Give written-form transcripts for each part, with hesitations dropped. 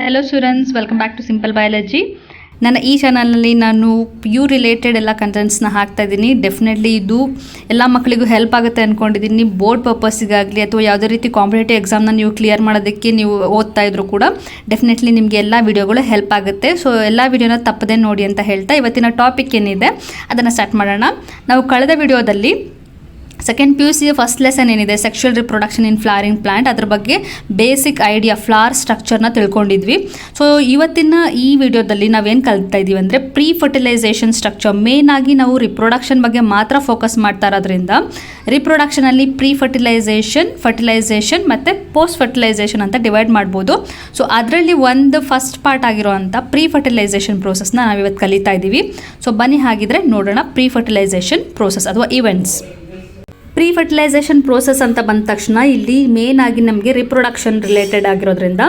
Hello students, welcome back to simple biology. ನನ್ನ ಈ ಚಾನಲ್ನಲ್ಲಿ ನಾನು PU ರಿಲೇಟೆಡ್ ಎಲ್ಲ ಕಂಟೆಂಟ್ಸ್ನ ಹಾಕ್ತಾ ಇದ್ದೀನಿ. ಡೆಫಿನೆಟ್ಲಿ ಇದು ಎಲ್ಲ ಮಕ್ಕಳಿಗೂ ಹೆಲ್ಪ್ ಆಗುತ್ತೆ ಅಂದ್ಕೊಂಡಿದ್ದೀನಿ. ಬೋರ್ಡ್ ಪರ್ಪಸ್ಸಿಗಾಗಲಿ ಅಥವಾ ಯಾವುದೇ ರೀತಿ ಕಾಂಪಿಟೇಟಿವ್ ಎಕ್ಸಾಮ್ನ ನೀವು ಕ್ಲಿಯರ್ ಮಾಡೋದಕ್ಕೆ ನೀವು ಓದ್ತಾ ಇದ್ರು ಕೂಡ ಡೆಫಿನೆಟ್ಲಿ ನಿಮಗೆ ಎಲ್ಲ ವಿಡಿಯೋಗಳು ಹೆಲ್ಪ್ ಆಗುತ್ತೆ. ಸೊ ಎಲ್ಲ ವಿಡಿಯೋನ ತಪ್ಪದೇ ನೋಡಿ ಅಂತ ಹೇಳ್ತಾ ಇವತ್ತಿನ ಟಾಪಿಕ್ ಏನಿದೆ ಅದನ್ನು ಸ್ಟಾರ್ಟ್ ಮಾಡೋಣ. ನಾವು ಕಳೆದ ವಿಡಿಯೋದಲ್ಲಿ ಸೆಕೆಂಡ್ PUC ಫಸ್ಟ್ ಲೆಸನ್ ಏನಿದೆ ಸೆಕ್ಷುವಲ್ ರಿಪ್ರೊಡಕ್ಷನ್ ಇನ್ ಫ್ಲವರಿಂಗ್ ಪ್ಲಾಂಟ್, ಅದ್ರ ಬಗ್ಗೆ ಬೇಸಿಕ್ ಐಡಿಯಾ ಫ್ಲವರ್ ಸ್ಟ್ರಕ್ಚರ್ನ ತಿಳ್ಕೊಂಡಿದ್ವಿ. ಸೊ ಇವತ್ತಿನ ಈ ವಿಡಿಯೋದಲ್ಲಿ ನಾವೇನು ಕಲಿತಾ ಇದ್ದೀವಿ ಅಂದರೆ ಪ್ರೀ ಫರ್ಟಿಲೈಸೇಷನ್ ಸ್ಟ್ರಕ್ಚರ್. ಮೇನ್ ಆಗಿ ನಾವು ರಿಪ್ರೊಡಕ್ಷನ್ ಬಗ್ಗೆ ಮಾತ್ರ ಫೋಕಸ್ ಮಾಡ್ತಾ ಇರೋದ್ರಿಂದ ರಿಪ್ರೊಡಕ್ಷನಲ್ಲಿ ಪ್ರೀ ಫರ್ಟಿಲೈಸೇಷನ್ ಮತ್ತು ಪೋಸ್ಟ್ ಫರ್ಟಿಲೈಸೇಷನ್ ಅಂತ ಡಿವೈಡ್ ಮಾಡ್ಬೋದು. ಸೊ ಅದರಲ್ಲಿ ಒಂದು ಫಸ್ಟ್ ಪಾರ್ಟ್ ಆಗಿರೋವಂಥ ಪ್ರೀ ಫರ್ಟಿಲೈಸೇಷನ್ ಪ್ರೋಸೆಸ್ನ ನಾವಿವತ್ತು ಕಲಿತಾ ಇದ್ದೀವಿ. ಸೊ ಬನ್ನಿ ಹಾಗಿದ್ರೆ ನೋಡೋಣ ಪ್ರೀ ಫರ್ಟಿಲೈಸೇಷನ್ ಪ್ರೋಸೆಸ್ ಅಥವಾ ಇವೆಂಟ್ಸ್. ಪ್ರೀ ಫರ್ಟಿಲೈಸೇಷನ್ ಪ್ರೋಸೆಸ್ ಅಂತ ಬಂದ ತಕ್ಷಣ ಇಲ್ಲಿ ಮೇನ್ ಆಗಿ ನಮಗೆ ರಿಪ್ರೊಡಕ್ಷನ್ ರಿಲೇಟೆಡ್ ಆಗಿರೋದ್ರಿಂದ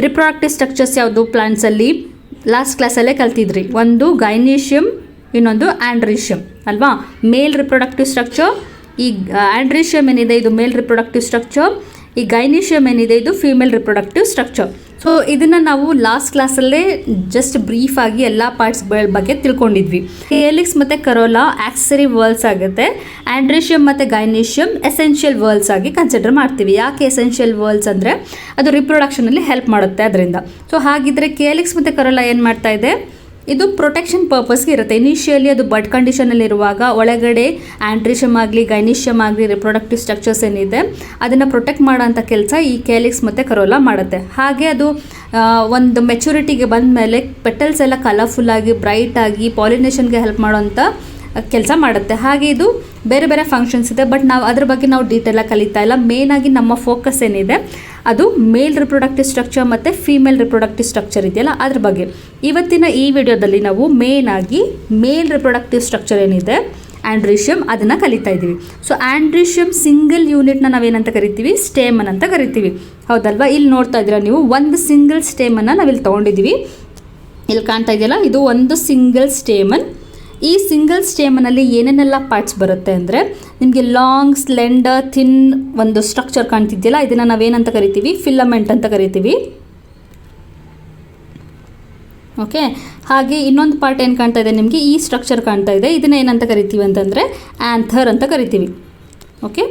ರಿಪ್ರೊಡಕ್ಟಿವ್ ಸ್ಟ್ರಕ್ಚರ್ಸ್ ಯಾವುದು ಪ್ಲಾಂಟ್ಸಲ್ಲಿ ಲಾಸ್ಟ್ ಕ್ಲಾಸಲ್ಲೇ ಕಲ್ತಿದ್ರಿ. ಒಂದು ಗೈನೀಷಿಯಮ್, ಇನ್ನೊಂದು ಆಂಡ್ರೀಷಿಯಮ್ ಅಲ್ವಾ. ಮೇಲ್ ರಿಪ್ರೊಡಕ್ಟಿವ್ ಸ್ಟ್ರಕ್ಚರ್, ಈ ಆಂಡ್ರೀಷಿಯಮ್ ಏನಿದೆ ಇದು ಮೇಲ್ ರಿಪ್ರೊಡಕ್ಟಿವ್ ಸ್ಟ್ರಕ್ಚರ್, ಈ ಗೈನೀಷಿಯಮ್ ಏನಿದೆ ಇದು ಫೀಮೇಲ್ ರಿಪ್ರೊಡಕ್ಟಿವ್ ಸ್ಟ್ರಕ್ಚರ್. ಸೊ ಇದನ್ನು ನಾವು ಲಾಸ್ಟ್ ಕ್ಲಾಸಲ್ಲೇ ಜಸ್ಟ್ ಬ್ರೀಫ್ ಆಗಿ ಎಲ್ಲ ಪಾರ್ಟ್ಸ್ಗಳ ಬಗ್ಗೆ ತಿಳ್ಕೊಂಡಿದ್ವಿ. ಕೇಲಿಕ್ಸ್ ಮತ್ತು ಕರೋಲಾ ಆಕ್ಸೆಸರಿ ವರ್ಲ್ಸ್ ಆಗುತ್ತೆ. ಆಂಡ್ರೀಷಿಯಮ್ ಮತ್ತು ಗೈನೀಷಿಯಮ್ ಎಸೆನ್ಷಿಯಲ್ ವರ್ಲ್ಸ್ ಆಗಿ ಕನ್ಸಿಡರ್ ಮಾಡ್ತೀವಿ. ಯಾಕೆ ಎಸೆನ್ಷಿಯಲ್ ವರ್ಲ್ಸ್ ಅಂದರೆ ಅದು ರಿಪ್ರೊಡಕ್ಷನಲ್ಲಿ ಹೆಲ್ಪ್ ಮಾಡುತ್ತೆ ಅದರಿಂದ. ಸೊ ಹಾಗಿದ್ರೆ ಕೇಲಿಕ್ಸ್ ಮತ್ತು ಕರೋಲಾ ಏನು ಮಾಡ್ತಾ ಇದೆ, ಇದು ಪ್ರೊಟೆಕ್ಷನ್ ಪರ್ಪಸ್ಗೆ ಇರುತ್ತೆ. ಇನಿಷಿಯಲಿ ಅದು ಬಡ್ ಕಂಡೀಷನಲ್ಲಿರುವಾಗ ಒಳಗಡೆ ಆಂಡ್ರೀಷಿಯಮ್ ಆಗಲಿ ಗೈನೀಷಿಯಮ್ ಆಗಲಿ ರಿಪ್ರೊಡಕ್ಟಿವ್ ಸ್ಟ್ರಕ್ಚರ್ಸ್ ಏನಿದೆ ಅದನ್ನು ಪ್ರೊಟೆಕ್ಟ್ ಮಾಡೋಂಥ ಕೆಲಸ ಈ ಕೇಲಿಕ್ಸ್ ಮತ್ತು ಕರೋಲಾ ಮಾಡುತ್ತೆ. ಹಾಗೆ ಅದು ಒಂದು ಮೆಚುರಿಟಿಗೆ ಬಂದ ಮೇಲೆ ಪೆಟಲ್ಸ್ ಎಲ್ಲ ಕಲರ್ಫುಲ್ಲಾಗಿ ಬ್ರೈಟಾಗಿ ಪಾಲಿನೇಷನ್ಗೆ ಹೆಲ್ಪ್ ಮಾಡೋಂಥ ಕೆಲಸ ಮಾಡುತ್ತೆ. ಹಾಗೆ ಇದು ಬೇರೆ ಬೇರೆ ಫಂಕ್ಷನ್ಸ್ ಇದೆ, ಬಟ್ ನಾವು ಅದ್ರ ಬಗ್ಗೆ ನಾವು ಡೀಟೇಲಾಗಿ ಕಲಿತಾ ಇಲ್ಲ. ಮೇನಾಗಿ ನಮ್ಮ ಫೋಕಸ್ ಏನಿದೆ ಅದು ಮೇಲ್ ರಿಪ್ರೊಡಕ್ಟಿವ್ ಸ್ಟ್ರಕ್ಚರ್ ಮತ್ತು ಫೀಮೇಲ್ ರಿಪ್ರೊಡಕ್ಟಿವ್ ಸ್ಟ್ರಕ್ಚರ್ ಇದೆಯಲ್ಲ ಅದ್ರ ಬಗ್ಗೆ. ಇವತ್ತಿನ ಈ ವಿಡಿಯೋದಲ್ಲಿ ನಾವು ಮೇನಾಗಿ ಮೇಲ್ ರಿಪ್ರೊಡಕ್ಟಿವ್ ಸ್ಟ್ರಕ್ಚರ್ ಏನಿದೆ ಆಂಡ್ರೀಷಿಯಮ್ ಅದನ್ನು ಕಲಿತಾ ಇದ್ದೀವಿ. ಸೊ ಆಂಡ್ರೀಷಿಯಮ್ ಸಿಂಗಲ್ ಯೂನಿಟ್ನ ನಾವೇನಂತ ಕರಿತೀವಿ, ಸ್ಟೇಮನ್ ಅಂತ ಕರಿತೀವಿ, ಹೌದಲ್ವಾ. ಇಲ್ಲಿ ನೋಡ್ತಾ ಇದ್ದೀರಾ ನೀವು ಒಂದು ಸಿಂಗಲ್ ಸ್ಟೇಮನ್ನು ನಾವಿಲ್ಲಿ ತೊಗೊಂಡಿದ್ದೀವಿ. ಇಲ್ಲಿ ಕಾಣ್ತಾ ಇದೆಯಲ್ಲ ಇದು ಒಂದು ಸಿಂಗಲ್ ಸ್ಟೇಮನ್. ಈ ಸಿಂಗಲ್ ಸ್ಟೇಮನಲ್ಲಿ ಏನೇನೆಲ್ಲ ಪಾರ್ಟ್ಸ್ ಬರುತ್ತೆ ಅಂದರೆ ನಿಮಗೆ ಲಾಂಗ್ ಸ್ಲೆಂಡರ್ ಥಿನ್ ಒಂದು ಸ್ಟ್ರಕ್ಚರ್ ಕಾಣ್ತಿದೆಯಲ್ಲ ಇದನ್ನು ನಾವೇನಂತ ಕರಿತೀವಿ, ಫಿಲಮೆಂಟ್ ಅಂತ ಕರಿತೀವಿ. ಓಕೆ, ಹಾಗೆ ಇನ್ನೊಂದು ಪಾರ್ಟ್ ಏನು ಕಾಣ್ತಾ ಇದೆ ನಿಮಗೆ, ಈ ಸ್ಟ್ರಕ್ಚರ್ ಕಾಣ್ತಾ ಇದೆ, ಇದನ್ನು ಏನಂತ ಕರಿತೀವಿ ಅಂತಂದರೆ ಆ್ಯಂಥರ್ ಅಂತ ಕರಿತೀವಿ. ಓಕೆ,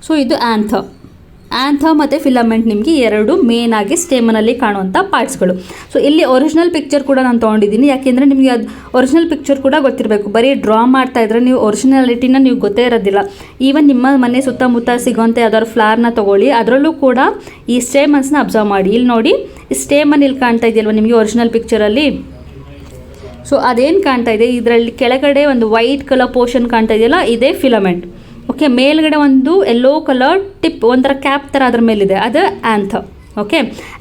ಸೊ ಇದು ಆ್ಯಂಥರ್ ಮತ್ತು ಫಿಲಮೆಂಟ್ ನಿಮಗೆ ಎರಡು ಮೇನ್ ಆಗಿ ಸ್ಟೇಮನಲ್ಲಿ ಕಾಣುವಂಥ ಪಾರ್ಟ್ಸ್ಗಳು. ಸೊ ಇಲ್ಲಿ ಒರಿಜಿನಲ್ ಪಿಕ್ಚರ್ ಕೂಡ ನಾನು ತೊಗೊಂಡಿದ್ದೀನಿ, ಯಾಕೆಂದರೆ ನಿಮಗೆ ಅದು ಒರಿಜಿನಲ್ ಪಿಕ್ಚರ್ ಕೂಡ ಗೊತ್ತಿರಬೇಕು. ಬರೀ ಡ್ರಾ ಮಾಡ್ತಾ ಇದ್ರೆ ನೀವು ಒರಿಜಿನಾಲಿಟಿನ ನೀವು ಗೊತ್ತೇ ಇರೋದಿಲ್ಲ. ಈವನ್ ನಿಮ್ಮ ಮನೆ ಸುತ್ತಮುತ್ತ ಸಿಗೋಂಥ ಯಾವ್ದಾದ್ರು ಫ್ಲವರ್ನ ತೊಗೊಳ್ಳಿ, ಅದರಲ್ಲೂ ಕೂಡ ಈ ಸ್ಟೇಮನ್ಸ್ನ ಅಬ್ಸರ್ವ್ ಮಾಡಿ. ಇಲ್ಲಿ ನೋಡಿ ಈ ಸ್ಟೇಮನ್ ಇಲ್ಲಿ ಕಾಣ್ತಾ ಇದೆಯಲ್ವ ನಿಮಗೆ ಒರಿಜಿನಲ್ ಪಿಕ್ಚರಲ್ಲಿ. ಸೊ ಅದೇನು ಕಾಣ್ತಾ ಇದೆ ಇದರಲ್ಲಿ ಕೆಳಗಡೆ ಒಂದು ವೈಟ್ ಕಲರ್ ಪೋರ್ಷನ್ ಕಾಣ್ತಾ ಇದೆಯಲ್ಲ ಇದೇ ಫಿಲಮೆಂಟ್. ಓಕೆ, ಮೇಲ್ಗಡೆ ಒಂದು ಯೆಲ್ಲೋ ಕಲರ್ ಟಿಪ್ ಒಂಥರ ಕ್ಯಾಪ್ ಥರ ಅದ್ರ ಮೇಲಿದೆ ಅದು ಆ್ಯಂಥರ್. ಓಕೆ,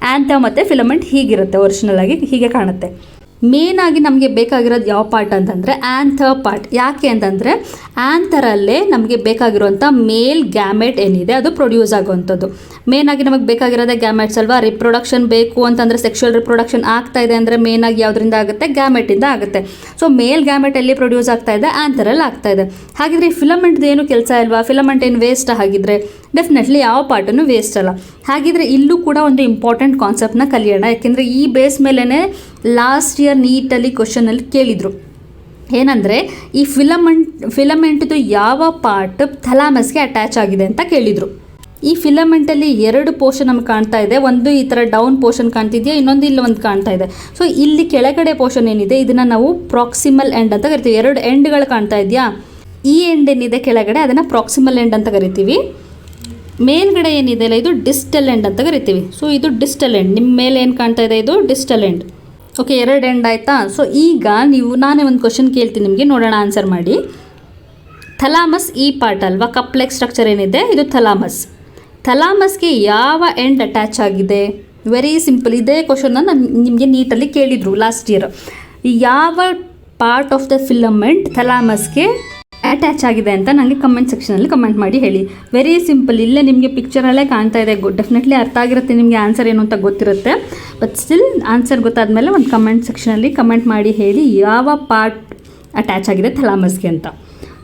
ಆ್ಯಂಥರ್ ಮತ್ತು ಫಿಲಮೆಂಟ್ ಹೀಗಿರುತ್ತೆ, ಒರಿಜಿನಲ್ ಆಗಿ ಹೀಗೆ ಕಾಣುತ್ತೆ. ಮೇನ್ ಆಗಿ ನಮಗೆ ಬೇಕಾಗಿರೋದು ಯಾವ ಪಾರ್ಟ್ ಅಂತಂದರೆ ಆ್ಯಂಥರ್ ಪಾರ್ಟ್. ಯಾಕೆ ಅಂತಂದರೆ ಆ್ಯಂಥರಲ್ಲೇ ನಮಗೆ ಬೇಕಾಗಿರುವಂಥ ಮೇಲ್ ಗ್ಯಾಮೆಟ್ ಏನಿದೆ ಅದು ಪ್ರೊಡ್ಯೂಸ್ ಆಗುವಂಥದ್ದು. ಮೇನಾಗಿ ನಮಗೆ ಬೇಕಾಗಿರೋದೇ ಗ್ಯಾಮೆಟ್ಸ್ ಅಲ್ವಾ. ರಿಪ್ರೊಡಕ್ಷನ್ ಬೇಕು ಅಂತಂದರೆ ಸೆಕ್ಷುವಲ್ ರಿಪ್ರೊಡಕ್ಷನ್ ಆಗ್ತಾ ಇದೆ ಅಂದರೆ ಮೇನಾಗಿ ಯಾವುದರಿಂದ ಆಗುತ್ತೆ, ಗ್ಯಾಮೆಟಿಂದ ಆಗುತ್ತೆ. ಸೊ ಮೇಲ್ ಗ್ಯಾಮೆಟ್ ಎಲ್ಲಿ ಪ್ರೊಡ್ಯೂಸ್ ಆಗ್ತಾ ಇದೆ, ಆ್ಯಂಥರಲ್ಲಿ ಆಗ್ತಾ ಇದೆ. ಹಾಗಿದ್ರೆ ಫಿಲಮೆಂಟ್ದು ಏನು ಕೆಲಸ ಅಲ್ವಾ, ಫಿಲಮೆಂಟ್ ಏನು ವೇಸ್ಟ್ ಆಗಿದ್ರೆ ಡೆಫಿನೆಟ್ಲಿ ಯಾವ ಪಾರ್ಟನ್ನು ವೇಸ್ಟ್ ಅಲ್ಲ. ಹಾಗಿದ್ರೆ ಇಲ್ಲೂ ಕೂಡ ಒಂದು ಇಂಪಾರ್ಟೆಂಟ್ ಕಾನ್ಸೆಪ್ಟ್ನ ಕಲಿಯೋಣ, ಯಾಕೆಂದರೆ ಈ ಬೇಸ್ ಮೇಲೇ ಲಾಸ್ಟ್ ಇಯರ್ ನೀಟಲ್ಲಿ ಕ್ವಶನಲ್ಲಿ ಕೇಳಿದರು. ಏನಂದರೆ ಈ ಫಿಲಮೆಂಟ್ದು ಯಾವ ಪಾರ್ಟ್ ಥಲಾಮಸ್ಗೆ ಅಟ್ಯಾಚ್ ಆಗಿದೆ ಅಂತ ಕೇಳಿದರು. ಈ ಫಿಲಮೆಂಟಲ್ಲಿ ಎರಡು ಪೋರ್ಷನ್ ನಮ್ಗೆ ಕಾಣ್ತಾ ಇದೆ, ಒಂದು ಈ ಥರ ಡೌನ್ ಪೋರ್ಷನ್ ಕಾಣ್ತಿದೆಯಾ, ಇನ್ನೊಂದು ಇಲ್ಲಿ ಒಂದು ಕಾಣ್ತಾ ಇದೆ. ಸೊ ಇಲ್ಲಿ ಕೆಳಗಡೆ ಪೋರ್ಷನ್ ಏನಿದೆ ಇದನ್ನು ನಾವು ಪ್ರಾಕ್ಸಿಮಲ್ ಎಂಡ್ ಅಂತ ಕರಿತೀವಿ. ಎರಡು ಎಂಡ್ಗಳು ಕಾಣ್ತಾ ಇದೆಯಾ, ಈ ಎಂಡ್ ಏನಿದೆ ಕೆಳಗಡೆ ಅದನ್ನು ಪ್ರಾಕ್ಸಿಮಲ್ ಎಂಡ್ ಅಂತ ಕರಿತೀವಿ. ಮೇಲ್ಗಡೆ ಏನಿದೆ ಅಲ್ಲ ಇದು ಡಿಸ್ಟಲ್ ಎಂಡ್ ಅಂತ ಕರಿತೀವಿ. ಸೊ ಇದು ಡಿಸ್ಟಲ್ ಎಂಡ್, ನಿಮ್ಮ ಮೇಲೆ ಏನು ಕಾಣ್ತಾ ಇದೆ ಇದು ಡಿಸ್ಟಲ್ ಎಂಡ್. ಓಕೆ, ಎರಡು ಎಂಡ್ ಆಯಿತಾ. ಸೊ ಈಗ ನಾನೇ ಒಂದು ಕ್ವಶನ್ ಕೇಳ್ತೀನಿ ನಿಮಗೆ, ನೋಡೋಣ ಆನ್ಸರ್ ಮಾಡಿ. ಥಲಾಮಸ್ ಈ ಪಾರ್ಟ್ ಅಲ್ವಾ, ಕಪ್ಲೆಕ್ ಸ್ಟ್ರಕ್ಚರ್ ಏನಿದೆ ಇದು ಥಲಾಮಸ್ಗೆ ಯಾವ ಎಂಡ್ ಅಟ್ಯಾಚ್ ಆಗಿದೆ? ವೆರಿ ಸಿಂಪಲ್, ಇದೇ ಕ್ವಶನ್ನ ನಾನು ನಿಮಗೆ ನೀಟಲ್ಲಿ ಕೇಳಿದರು ಲಾಸ್ಟ್ ಇಯರ್. ಯಾವ ಪಾರ್ಟ್ ಆಫ್ ದ ಫಿಲಮೆಂಟ್ ಥಲಾಮಸ್ಗೆ ಅಟ್ಯಾಚ್ ಆಗಿದೆ ಅಂತ ನನಗೆ ಕಮೆಂಟ್ ಸೆಕ್ಷನಲ್ಲಿ ಕಮೆಂಟ್ ಮಾಡಿ ಹೇಳಿ. ವೆರಿ ಸಿಂಪಲ್, ಇಲ್ಲೇ ನಿಮಗೆ ಪಿಕ್ಚರಲ್ಲೇ ಕಾಣ್ತಾ ಇದೆ. ಡೆಫಿನೆಟ್ಲಿ ಅರ್ಥ ಆಗಿರುತ್ತೆ ನಿಮಗೆ, ಆನ್ಸರ್ ಏನು ಅಂತ ಗೊತ್ತಿರುತ್ತೆ. ಬಟ್ ಸ್ಟಿಲ್ ಆನ್ಸರ್ ಗೊತ್ತಾದಮೇಲೆ ಒಂದು ಕಮೆಂಟ್ ಸೆಕ್ಷನಲ್ಲಿ ಕಮೆಂಟ್ ಮಾಡಿ ಹೇಳಿ ಯಾವ ಪಾರ್ಟ್ ಅಟ್ಯಾಚ್ ಆಗಿದೆ ಥಲಾಮಸ್ಗೆ ಅಂತ.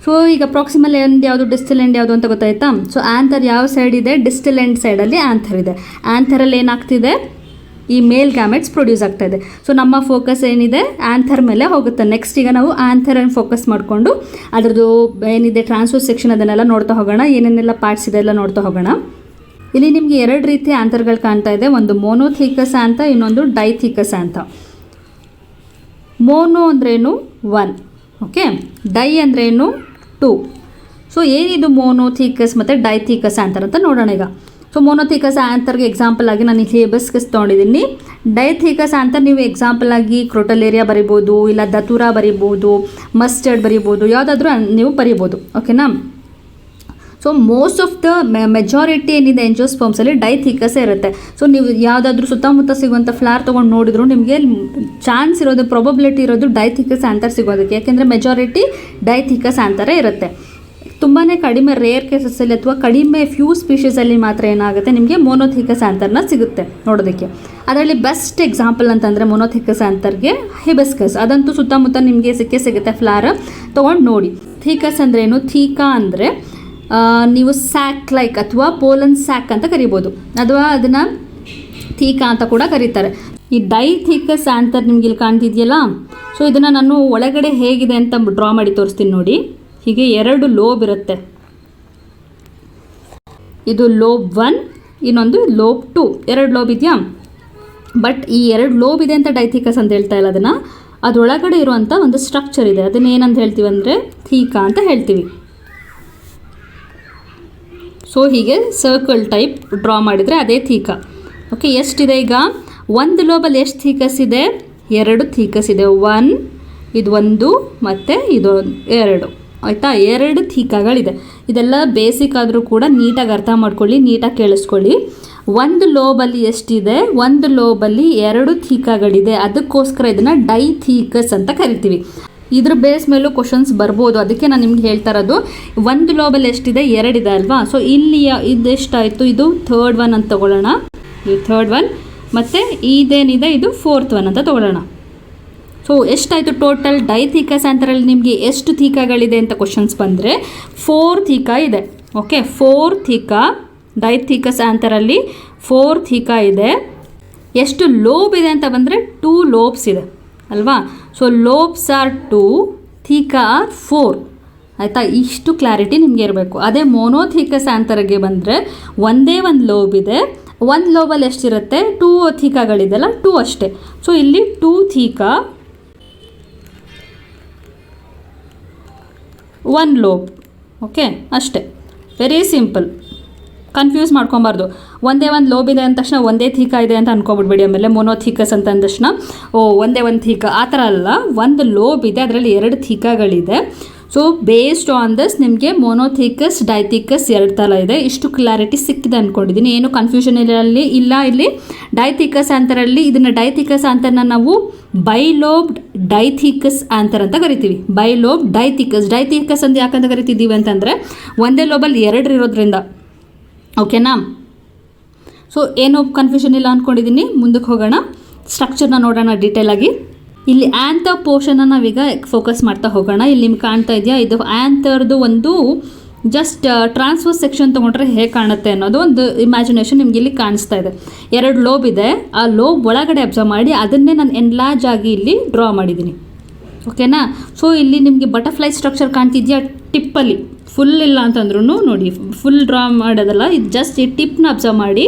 ಸೊ ಈಗ ಪ್ರಾಕ್ಸಿಮಲ್ ಎಂಡ್ ಯಾವುದು, ಡಿಸ್ಟಲ್ ಎಂಡ್ ಯಾವುದು ಅಂತ ಗೊತ್ತಾಯ್ತಾ. ಸೊ ಆ್ಯಂಥರ್ ಯಾವ ಸೈಡ್ ಇದೆ, ಡಿಸ್ಟಲ್ ಎಂಡ್ ಸೈಡಲ್ಲಿ ಆ್ಯಂಥರ್ ಇದೆ. ಆ್ಯಂಥರಲ್ಲಿ ಏನಾಗ್ತಿದೆ, ಈ ಮೇಲ್ ಗ್ಯಾಮೆಟ್ಸ್ ಪ್ರೊಡ್ಯೂಸ್ ಆಗ್ತಾ ಇದೆ. ಸೊ ನಮ್ಮ ಫೋಕಸ್ ಏನಿದೆ ಆ್ಯಂಥರ್ ಮೇಲೆ ಹೋಗುತ್ತೆ. ನೆಕ್ಸ್ಟ್ ಈಗ ನಾವು ಆ್ಯಂಥರನ್ನು ಫೋಕಸ್ ಮಾಡಿಕೊಂಡು ಅದರದ್ದು ಏನಿದೆ ಟ್ರಾನ್ಸ್ವರ್ಸ್ ಸೆಕ್ಷನ್ ಅದನ್ನೆಲ್ಲ ನೋಡ್ತಾ ಹೋಗೋಣ, ಏನೇನೆಲ್ಲ ಪಾರ್ಟ್ಸ್ ಇದೆ ಎಲ್ಲ ನೋಡ್ತಾ ಹೋಗೋಣ. ಇಲ್ಲಿ ನಿಮಗೆ 2 ರೀತಿಯ ಆ್ಯಂಥರ್ಗಳು ಕಾಣ್ತಾ ಇದೆ, ಒಂದು ಮೋನೋಥೀಕಸ್ ಅಂತ, ಇನ್ನೊಂದು ಡೈಥೀಕಸ್ ಅಂತ. ಮೋನೋ ಅಂದ್ರೇನು 1, ಓಕೆ, ಡೈ ಅಂದ್ರೇನು 2. ಸೊ ಏನಿದು ಮೋನೋಥೀಕಸ್ ಮತ್ತು ಡೈಥೀಕಸ್ ಆ್ಯಂಥರ್ ಅಂತ ನೋಡೋಣ ಈಗ. ಸೊ ಮೋನೋಥೀಕಸ್ ಆ್ಯಂಥರ್ಗೆ ಎಕ್ಸಾಂಪಲ್ ಆಗಿ ನಾನು ಇಲ್ಲಿ ಹೇಬಸ್ಕಸ್ ತೊಗೊಂಡಿದ್ದೀನಿ. ಡೈಥೀಕಸ್ ಆ್ಯಂಥರ್ ನೀವು ಎಕ್ಸಾಂಪಲ್ ಆಗಿ ಕ್ರೋಟಲೇರಿಯಾ ಬರಿಬೋದು, ಇಲ್ಲ ದತುರಾ ಬರಿಬೋದು, ಮಸ್ಟರ್ಡ್ ಬರಿಬೋದು, ಯಾವುದಾದ್ರೂ ನೀವು ಬರಿಬೋದು, ಓಕೆನಾ. So most of the majority ಏನಿದೆ ಎಂಜಿಯೋಸ್ಪರ್ಮ್ಸಲ್ಲಿ ಡೈಥೀಕಸ್ಸೇ ಇರುತ್ತೆ. ಸೊ ನೀವು ಯಾವುದಾದ್ರೂ ಸುತ್ತಮುತ್ತ ಸಿಗುವಂಥ ಫ್ಲವರ್ ತೊಗೊಂಡು ನೋಡಿದ್ರು ನಿಮಗೆ ಚಾನ್ಸ್ ಇರೋದು, ಪ್ರಾಬಬಿಲಿಟಿ ಇರೋದು ಡೈಥೀಕಸ್ ಆ್ಯಂಥರ್ ಸಿಗೋದಕ್ಕೆ, ಯಾಕೆಂದರೆ ಮೆಜಾರಿಟಿ ಡೈಥೀಕಸ್ ಆ್ಯಂಥರೇ ಇರುತ್ತೆ. ತುಂಬಾ ಕಡಿಮೆ ರೇರ್ ಕೇಸಸ್ಸಲ್ಲಿ ಅಥವಾ ಕಡಿಮೆ ಫ್ಯೂ ಸ್ಪೀಷೀಸಲ್ಲಿ ಮಾತ್ರ ಏನಾಗುತ್ತೆ ನಿಮಗೆ ಮೋನೋಥೀಕಸ್ ಆ್ಯಂಥರ್ನ ಸಿಗುತ್ತೆ ನೋಡೋದಕ್ಕೆ. ಅದರಲ್ಲಿ ಬೆಸ್ಟ್ ಎಕ್ಸಾಂಪಲ್ ಅಂತಂದರೆ ಮೋನೋಥೀಕಸ್ ಆ್ಯಂಥರ್ಗೆ ಹಿಬಿಸ್ಕಸ್, ಅದಂತೂ ಸುತ್ತಮುತ್ತ ನಿಮಗೆ ಸಿಗುತ್ತೆ ಫ್ಲವರ್ ತೊಗೊಂಡು ನೋಡಿ. ಥೀಕಸ್ ಅಂದ್ರೇನು, ಥೀಕಾ ಅಂದರೆ ನೀವು ಸ್ಯಾಕ್ ಲೈಕ್ ಅಥವಾ ಪೋಲನ್ ಸ್ಯಾಕ್ ಅಂತ ಕರಿಬೋದು, ಅಥವಾ ಅದನ್ನು ಥೀಕಾ ಅಂತ ಕೂಡ ಕರೀತಾರೆ. ಈ ಡೈಥೀಕಸ್ ಆ್ಯಂಥರ್ ನಿಮ್ಗೆ ಇಲ್ಲಿ ಕಾಣ್ತಿದೆಯಲ್ಲ, ಸೊ ಇದನ್ನು ನಾನು ಒಳಗಡೆ ಹೇಗಿದೆ ಅಂತ ಡ್ರಾ ಮಾಡಿ ತೋರಿಸ್ತೀನಿ ನೋಡಿ. ಹೀಗೆ 2 ಲೋಬ್ ಇರುತ್ತೆ, ಇದು ಲೋಬ್ 1, ಇನ್ನೊಂದು ಲೋಬ್ 2, 2 ಲೋಬ್ ಇದೆಯಾ. ಬಟ್ ಈ 2 ಲೋಬ್ ಇದೆ ಅಂತ ಡೈಥೀಕಸ್ ಅಂತ ಹೇಳ್ತಾ ಇಲ್ಲ, ಅದನ್ನು ಅದರೊಳಗಡೆ ಇರುವಂಥ ಒಂದು ಸ್ಟ್ರಕ್ಚರ್ ಇದೆ, ಅದನ್ನ ಏನಂತ ಹೇಳ್ತೀವಿ ಅಂದರೆ ಥೀಕಾ ಅಂತ ಹೇಳ್ತೀವಿ. ಸೊ ಹೀಗೆ ಸರ್ಕಲ್ ಟೈಪ್ ಡ್ರಾ ಮಾಡಿದರೆ ಅದೇ ಥೀಕಾ. ಓಕೆ, ಎಷ್ಟಿದೆ ಈಗ, 1 ಲೋಬಲ್ಲಿ ಎಷ್ಟು ಥೀಕಸ್ ಇದೆ, 2 ಥೀಕಸ್ ಇದೆ. 1 ಇದು 1 ಮತ್ತು ಇದು 2, ಆಯಿತಾ, 2 ಥೀಕಾಗಳಿದೆ. ಇದೆಲ್ಲ ಬೇಸಿಕ್ ಆದರೂ ಕೂಡ ನೀಟಾಗಿ ಅರ್ಥ ಮಾಡ್ಕೊಳ್ಳಿ, ನೀಟಾಗಿ ಕೇಳಿಸ್ಕೊಳ್ಳಿ. 1 ಲೋಬಲ್ಲಿ ಎಷ್ಟಿದೆ, 1 ಲೋಬಲ್ಲಿ 2 ಥೀಕಾಗಳಿದೆ, ಅದಕ್ಕೋಸ್ಕರ ಇದನ್ನು ಡೈಥೀಕಸ್ ಅಂತ ಕರಿತೀವಿ. ಇದ್ರ ಬೇಸ್ ಮೇಲೂ ಕ್ವಶನ್ಸ್ ಬರ್ಬೋದು, ಅದಕ್ಕೆ ನಾನು ನಿಮ್ಗೆ ಹೇಳ್ತಾ ಇರೋದು. 1 ಲೋಬಲ್ಲಿ ಎಷ್ಟಿದೆ, 2 ಇದೆ ಅಲ್ವಾ. ಸೊ ಇಲ್ಲಿ ಇದೆಷ್ಟಾಯಿತು, ಇದು 3rd ಒನ್ ಅಂತ ತೊಗೊಳ್ಳೋಣ, ಇದು 3rd ಒನ್, ಮತ್ತು ಇದೇನಿದೆ ಇದು 4th ಒನ್ ಅಂತ ತೊಗೊಳ್ಳೋಣ. ಸೊ ಎಷ್ಟಾಯಿತು ಟೋಟಲ್ ಡೈಥೀಕಸ್ ಆ್ಯಂಥರಲ್ಲಿ ನಿಮಗೆ ಎಷ್ಟು ಥೀಕಾಗಳಿದೆ ಅಂತ ಕ್ವಶನ್ಸ್ ಬಂದರೆ 4 ಥೀಕಾ ಇದೆ. ಓಕೆ, 4 ಥೀಕಾ ಡೈಥೀಕಸ್ ಆ್ಯಂಥರಲ್ಲಿ 4 ಥೀಕಾ ಇದೆ. ಎಷ್ಟು ಲೋಬ್ ಇದೆ ಅಂತ ಬಂದರೆ 2 ಲೋಬ್ಸ್ ಇದೆ ಅಲ್ವಾ. ಸೊ ಲೋಬ್ಸ್ ಆರ್ 2, ಥೀಕಾ ಆರ್ 4, ಆಯಿತಾ. ಇಷ್ಟು ಕ್ಲಾರಿಟಿ ನಿಮಗೆ ಇರಬೇಕು. ಅದೇ ಮೋನೋಥೀಕಸ್ ಆ್ಯಂಥರ್ಗೆ ಬಂದರೆ ಒಂದೇ ಒಂದು ಲೋಬ್ ಇದೆ, 1 ಲೋಬಲ್ಲಿ ಎಷ್ಟಿರುತ್ತೆ, 2 ಥೀಕಾಗಳಿದೆಲ್ಲ 2 ಅಷ್ಟೇ. ಸೊ ಇಲ್ಲಿ 2 ಥೀಕಾ 1 ಲೋಬ್, ಓಕೆ, ಅಷ್ಟೇ. ವೆರಿ ಸಿಂಪಲ್, ಕನ್ಫ್ಯೂಸ್ ಮಾಡ್ಕೊಬಾರ್ದು. ಒಂದೇ ಒಂದು ಲೋಬ್ ಇದೆ ಅಂದ ತಕ್ಷಣ ಒಂದೇ ಥೀಕಾ ಇದೆ ಅಂತ ಅನ್ಕೊಬಿಡ್ಬೇಡಿ. ಆಮೇಲೆ ಮೋನೋಥೀಕಸ್ ಅಂತ ಅಂದ ತಕ್ಷಣ ಒಂದೇ ಒಂದು ಥೀಕಾ, ಆ ಥರ ಅಲ್ಲ. 1 ಲೋಬ್ ಇದೆ, ಅದರಲ್ಲಿ 2 ಥೀಕಾಗಳಿದೆ. ಸೊ ಬೇಸ್ಡ್ ಆನ್ ದಿಸ್ ನಿಮಗೆ ಮೋನೋಥೀಕಸ್ ಡೈಥೀಕಸ್ 2 ಥರ ಇದೆ. ಇಷ್ಟು ಕ್ಲಾರಿಟಿ ಸಿಕ್ಕಿದೆ ಅಂದ್ಕೊಂಡಿದ್ದೀನಿ, ಏನು ಕನ್ಫ್ಯೂಷನ್ ಇಲ್ಲ. ಇಲ್ಲಿ ಡೈಥೀಕಸ್ ಆ್ಯಂಥರಲ್ಲಿ ಇದನ್ನು ಡೈಥೀಕಸ್ ಆ್ಯಂಥರ್ನ ನಾವು ಬೈಲೋಬ್ಡ್ ಡೈಥೀಕಸ್ ಆ್ಯಂಥರ್ ಅಂತ ಕರಿತೀವಿ. ಬೈಲೋಬ್ ಡೈಥೀಕಸ್ ಅಂತ ಯಾಕಂತ ಕರಿತಿದ್ದೀವಿ ಅಂತಂದರೆ ಒಂದೇ ಲೋಬಲ್ಲಿ 2 ಇರೋದ್ರಿಂದ, ಓಕೆನಾ. ಸೊ ಏನೋ ಕನ್ಫ್ಯೂಷನ್ ಇಲ್ಲ ಅಂದ್ಕೊಂಡಿದ್ದೀನಿ. ಮುಂದಕ್ಕೆ ಹೋಗೋಣ, ಸ್ಟ್ರಕ್ಚರ್ನ ನೋಡೋಣ ಡೀಟೇಲಾಗಿ. ಇಲ್ಲಿ ಆ್ಯಂಥರ್ ಪೋರ್ಷನ್ನ ನಾವೀಗ ಫೋಕಸ್ ಮಾಡ್ತಾ ಹೋಗೋಣ. ಇಲ್ಲಿ ನಿಮ್ಗೆ ಕಾಣ್ತಾ ಇದೆಯಾ, ಇದು ಆ್ಯಂಥರ್ದು ಒಂದು ಜಸ್ಟ್ ಟ್ರಾನ್ಸ್ವರ್ಸ್ ಸೆಕ್ಷನ್ ತೊಗೊಂಡ್ರೆ ಹೇಗೆ ಕಾಣುತ್ತೆ ಅನ್ನೋದು ಒಂದು ಇಮ್ಯಾಜಿನೇಷನ್ ನಿಮ್ಗೆ ಇಲ್ಲಿ ಕಾಣಿಸ್ತಾ ಇದೆ. 2 ಲೋಬ್ ಇದೆ, ಆ ಲೋಬ್ ಒಳಗಡೆ ಅಬ್ಸರ್ವ್ ಮಾಡಿ ಅದನ್ನೇ ನಾನು ಎನ್ಲಾರ್ಜ್ ಆಗಿ ಇಲ್ಲಿ ಡ್ರಾ ಮಾಡಿದ್ದೀನಿ, ಓಕೆನಾ. ಸೊ ಇಲ್ಲಿ ನಿಮಗೆ ಬಟರ್ಫ್ಲೈ ಸ್ಟ್ರಕ್ಚರ್ ಕಾಣ್ತಿದೆಯಾ, ಟಿಪ್ಪಲ್ಲಿ ಫುಲ್ ಇಲ್ಲ ಅಂತಂದ್ರೂ ನೋಡಿ, ಫುಲ್ ಡ್ರಾ ಮಾಡೋದಲ್ಲ, ಇದು ಜಸ್ಟ್ ಈ ಟಿಪ್ನ ಅಬ್ಸರ್ವ್ ಮಾಡಿ.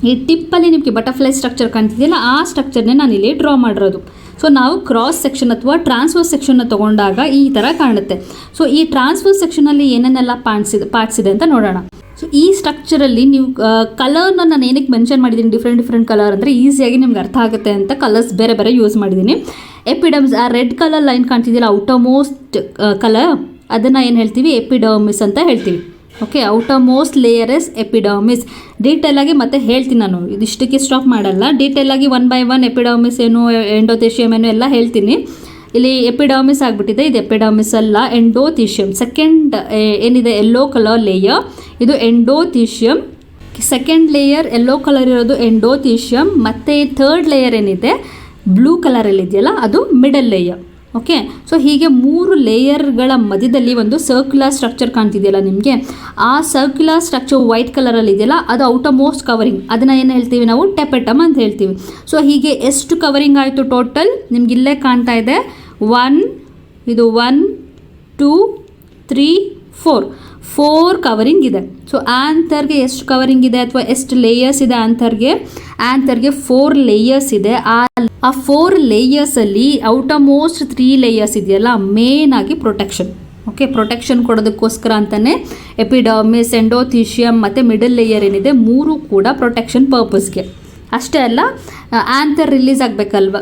ಈ ಟಿಪ್ಪಲ್ಲಿ ನಿಮಗೆ ಬಟರ್ಫ್ಲೈ ಸ್ಟ್ರಕ್ಚರ್ ಕಾಣ್ತಿದೆಯಲ್ಲ, ಆ ಸ್ಟ್ರಕ್ಚರ್ನೇ ನಾನು ಇಲ್ಲಿ ಡ್ರಾ ಮಾಡಿರೋದು. ಸೊ ನಾವು ಕ್ರಾಸ್ ಸೆಕ್ಷನ್ ಅಥವಾ ಟ್ರಾನ್ಸ್ವರ್ಸ್ ಸೆಕ್ಷನ್ನ ತೊಗೊಂಡಾಗ ಈ ಥರ ಕಾಣುತ್ತೆ. ಸೊ ಈ ಟ್ರಾನ್ಸ್ವರ್ಸ್ ಸೆಕ್ಷನಲ್ಲಿ ಏನೇನೆಲ್ಲ ಪಾರ್ಟ್ಸ್ ಇದೆ ಅಂತ ನೋಡೋಣ. ಸೊ ಈ ಸ್ಟ್ರಕ್ಚರಲ್ಲಿ ನೀವು ಕಲರ್ನ ನಾನು ಏನಕ್ಕೆ ಮೆನ್ಷನ್ ಮಾಡಿದ್ದೀನಿ, ಡಿಫ್ರೆಂಟ್ ಕಲರ್ ಅಂದರೆ ಈಸಿಯಾಗಿ ನಿಮ್ಗೆ ಅರ್ಥ ಆಗುತ್ತೆ ಅಂತ ಕಲರ್ಸ್ ಬೇರೆ ಯೂಸ್ ಮಾಡಿದ್ದೀನಿ. ಎಪಿಡರ್ಮಿಸ್, ಆ ರೆಡ್ ಕಲರ್ ಲೈನ್ ಕಾಣ್ತಿದೆಯಲ್ಲ, ಔಟರ್ ಮೋಸ್ಟ್ ಕಲರ್, ಅದನ್ನು ಏನು ಹೇಳ್ತೀವಿ, ಎಪಿಡರ್ಮಿಸ್ ಅಂತ ಹೇಳ್ತೀವಿ. Okay, outermost layer is epidermis. ಡೀಟೇಲಾಗಿ ಮತ್ತೆ ಹೇಳ್ತೀನಿ ನಾನು, ಇದಿಷ್ಟಕ್ಕೆ ಸ್ಟಾಪ್ ಮಾಡಲ್ಲ, ಡೀಟೇಲಾಗಿ 1 by 1 ಎಪಿಡರ್ಮಿಸ್ ಏನು, ಎಂಡೋಥೇಶಿಯಮ್ ಏನು ಎಲ್ಲ ಹೇಳ್ತೀನಿ. ಇಲ್ಲಿ ಎಪಿಡರ್ಮಿಸ್ ಆಗಿಬಿಟ್ಟಿದೆ, ಇದು ಎಪಿಡರ್ಮಿಸ್ ಅಲ್ಲ, ಎಂಡೋಥೀಶಿಯಮ್. ಸೆಕೆಂಡ್ ಏನಿದೆ ಯೆಲ್ಲೋ ಕಲರ್ ಲೇಯರ್, ಇದು ಎಂಡೋಥೀಶಿಯಮ್. ಸೆಕೆಂಡ್ ಲೇಯರ್ ಯೆಲ್ಲೋ ಕಲರ್ ಇರೋದು ಎಂಡೋಥೀಶಿಯಮ್, ಮತ್ತು ಥರ್ಡ್ ಲೇಯರ್ ಏನಿದೆ ಬ್ಲೂ ಕಲರಲ್ಲಿ ಇದೆಯಲ್ಲ ಅದು ಮಿಡಲ್ ಲೇಯರ್. ಓಕೆ. ಸೊ ಹೀಗೆ 3 ಲೇಯರ್ಗಳ ಮಧ್ಯದಲ್ಲಿ ಒಂದು ಸರ್ಕ್ಯುಲರ್ ಸ್ಟ್ರಕ್ಚರ್ ಕಾಣ್ತಿದೆಯಲ್ಲ ನಿಮಗೆ, ಆ ಸರ್ಕ್ಯುಲರ್ ಸ್ಟ್ರಕ್ಚರ್ ವೈಟ್ ಕಲರಲ್ಲಿ ಇದೆಯಲ್ಲ ಅದು ಔಟರ್ಮೋಸ್ಟ್ ಕವರಿಂಗ್, ಅದನ್ನು ಏನು ಹೇಳ್ತೀವಿ ನಾವು ಟೆಪೆಟಮ್ ಅಂತ ಹೇಳ್ತೀವಿ. ಸೊ ಹೀಗೆ ಎಷ್ಟು ಕವರಿಂಗ್ ಆಯಿತು ಟೋಟಲ್ ನಿಮ್ಗೆ ಇಲ್ಲೇ ಕಾಣ್ತಾ ಇದೆ, 1 2 3 4 ಕವರಿಂಗ್ ಇದೆ. ಸೊ ಆಂಥರ್ಗೆ ಎಷ್ಟು ಕವರಿಂಗ್ ಇದೆ ಅಥವಾ ಎಷ್ಟು ಲೇಯರ್ಸ್ ಇದೆ ಆಂಥರ್ಗೆ 4 ಲೇಯರ್ಸ್ ಇದೆ. ಆ 4 ಲೇಯರ್ಸಲ್ಲಿ ಔಟರ್ಮೋಸ್ಟ್ 3 ಲೇಯರ್ಸ್ ಇದೆಯಲ್ಲ ಮೇನ್ ಆಗಿ ಪ್ರೊಟೆಕ್ಷನ್. ಓಕೆ, ಪ್ರೊಟೆಕ್ಷನ್ ಕೊಡೋದಕ್ಕೋಸ್ಕರ ಅಂತಲೇ ಎಪಿಡರ್ಮಿಸ್, ಎಂಡೋಥೀಶಿಯಮ್ ಮತ್ತು ಮಿಡಲ್ ಲೇಯರ್ ಏನಿದೆ 3 ಕೂಡ ಪ್ರೊಟೆಕ್ಷನ್ ಪರ್ಪಸ್ಗೆ. ಅಷ್ಟೇ ಅಲ್ಲ, ಆಂಥರ್ ರಿಲೀಸ್ ಆಗಬೇಕಲ್ವ,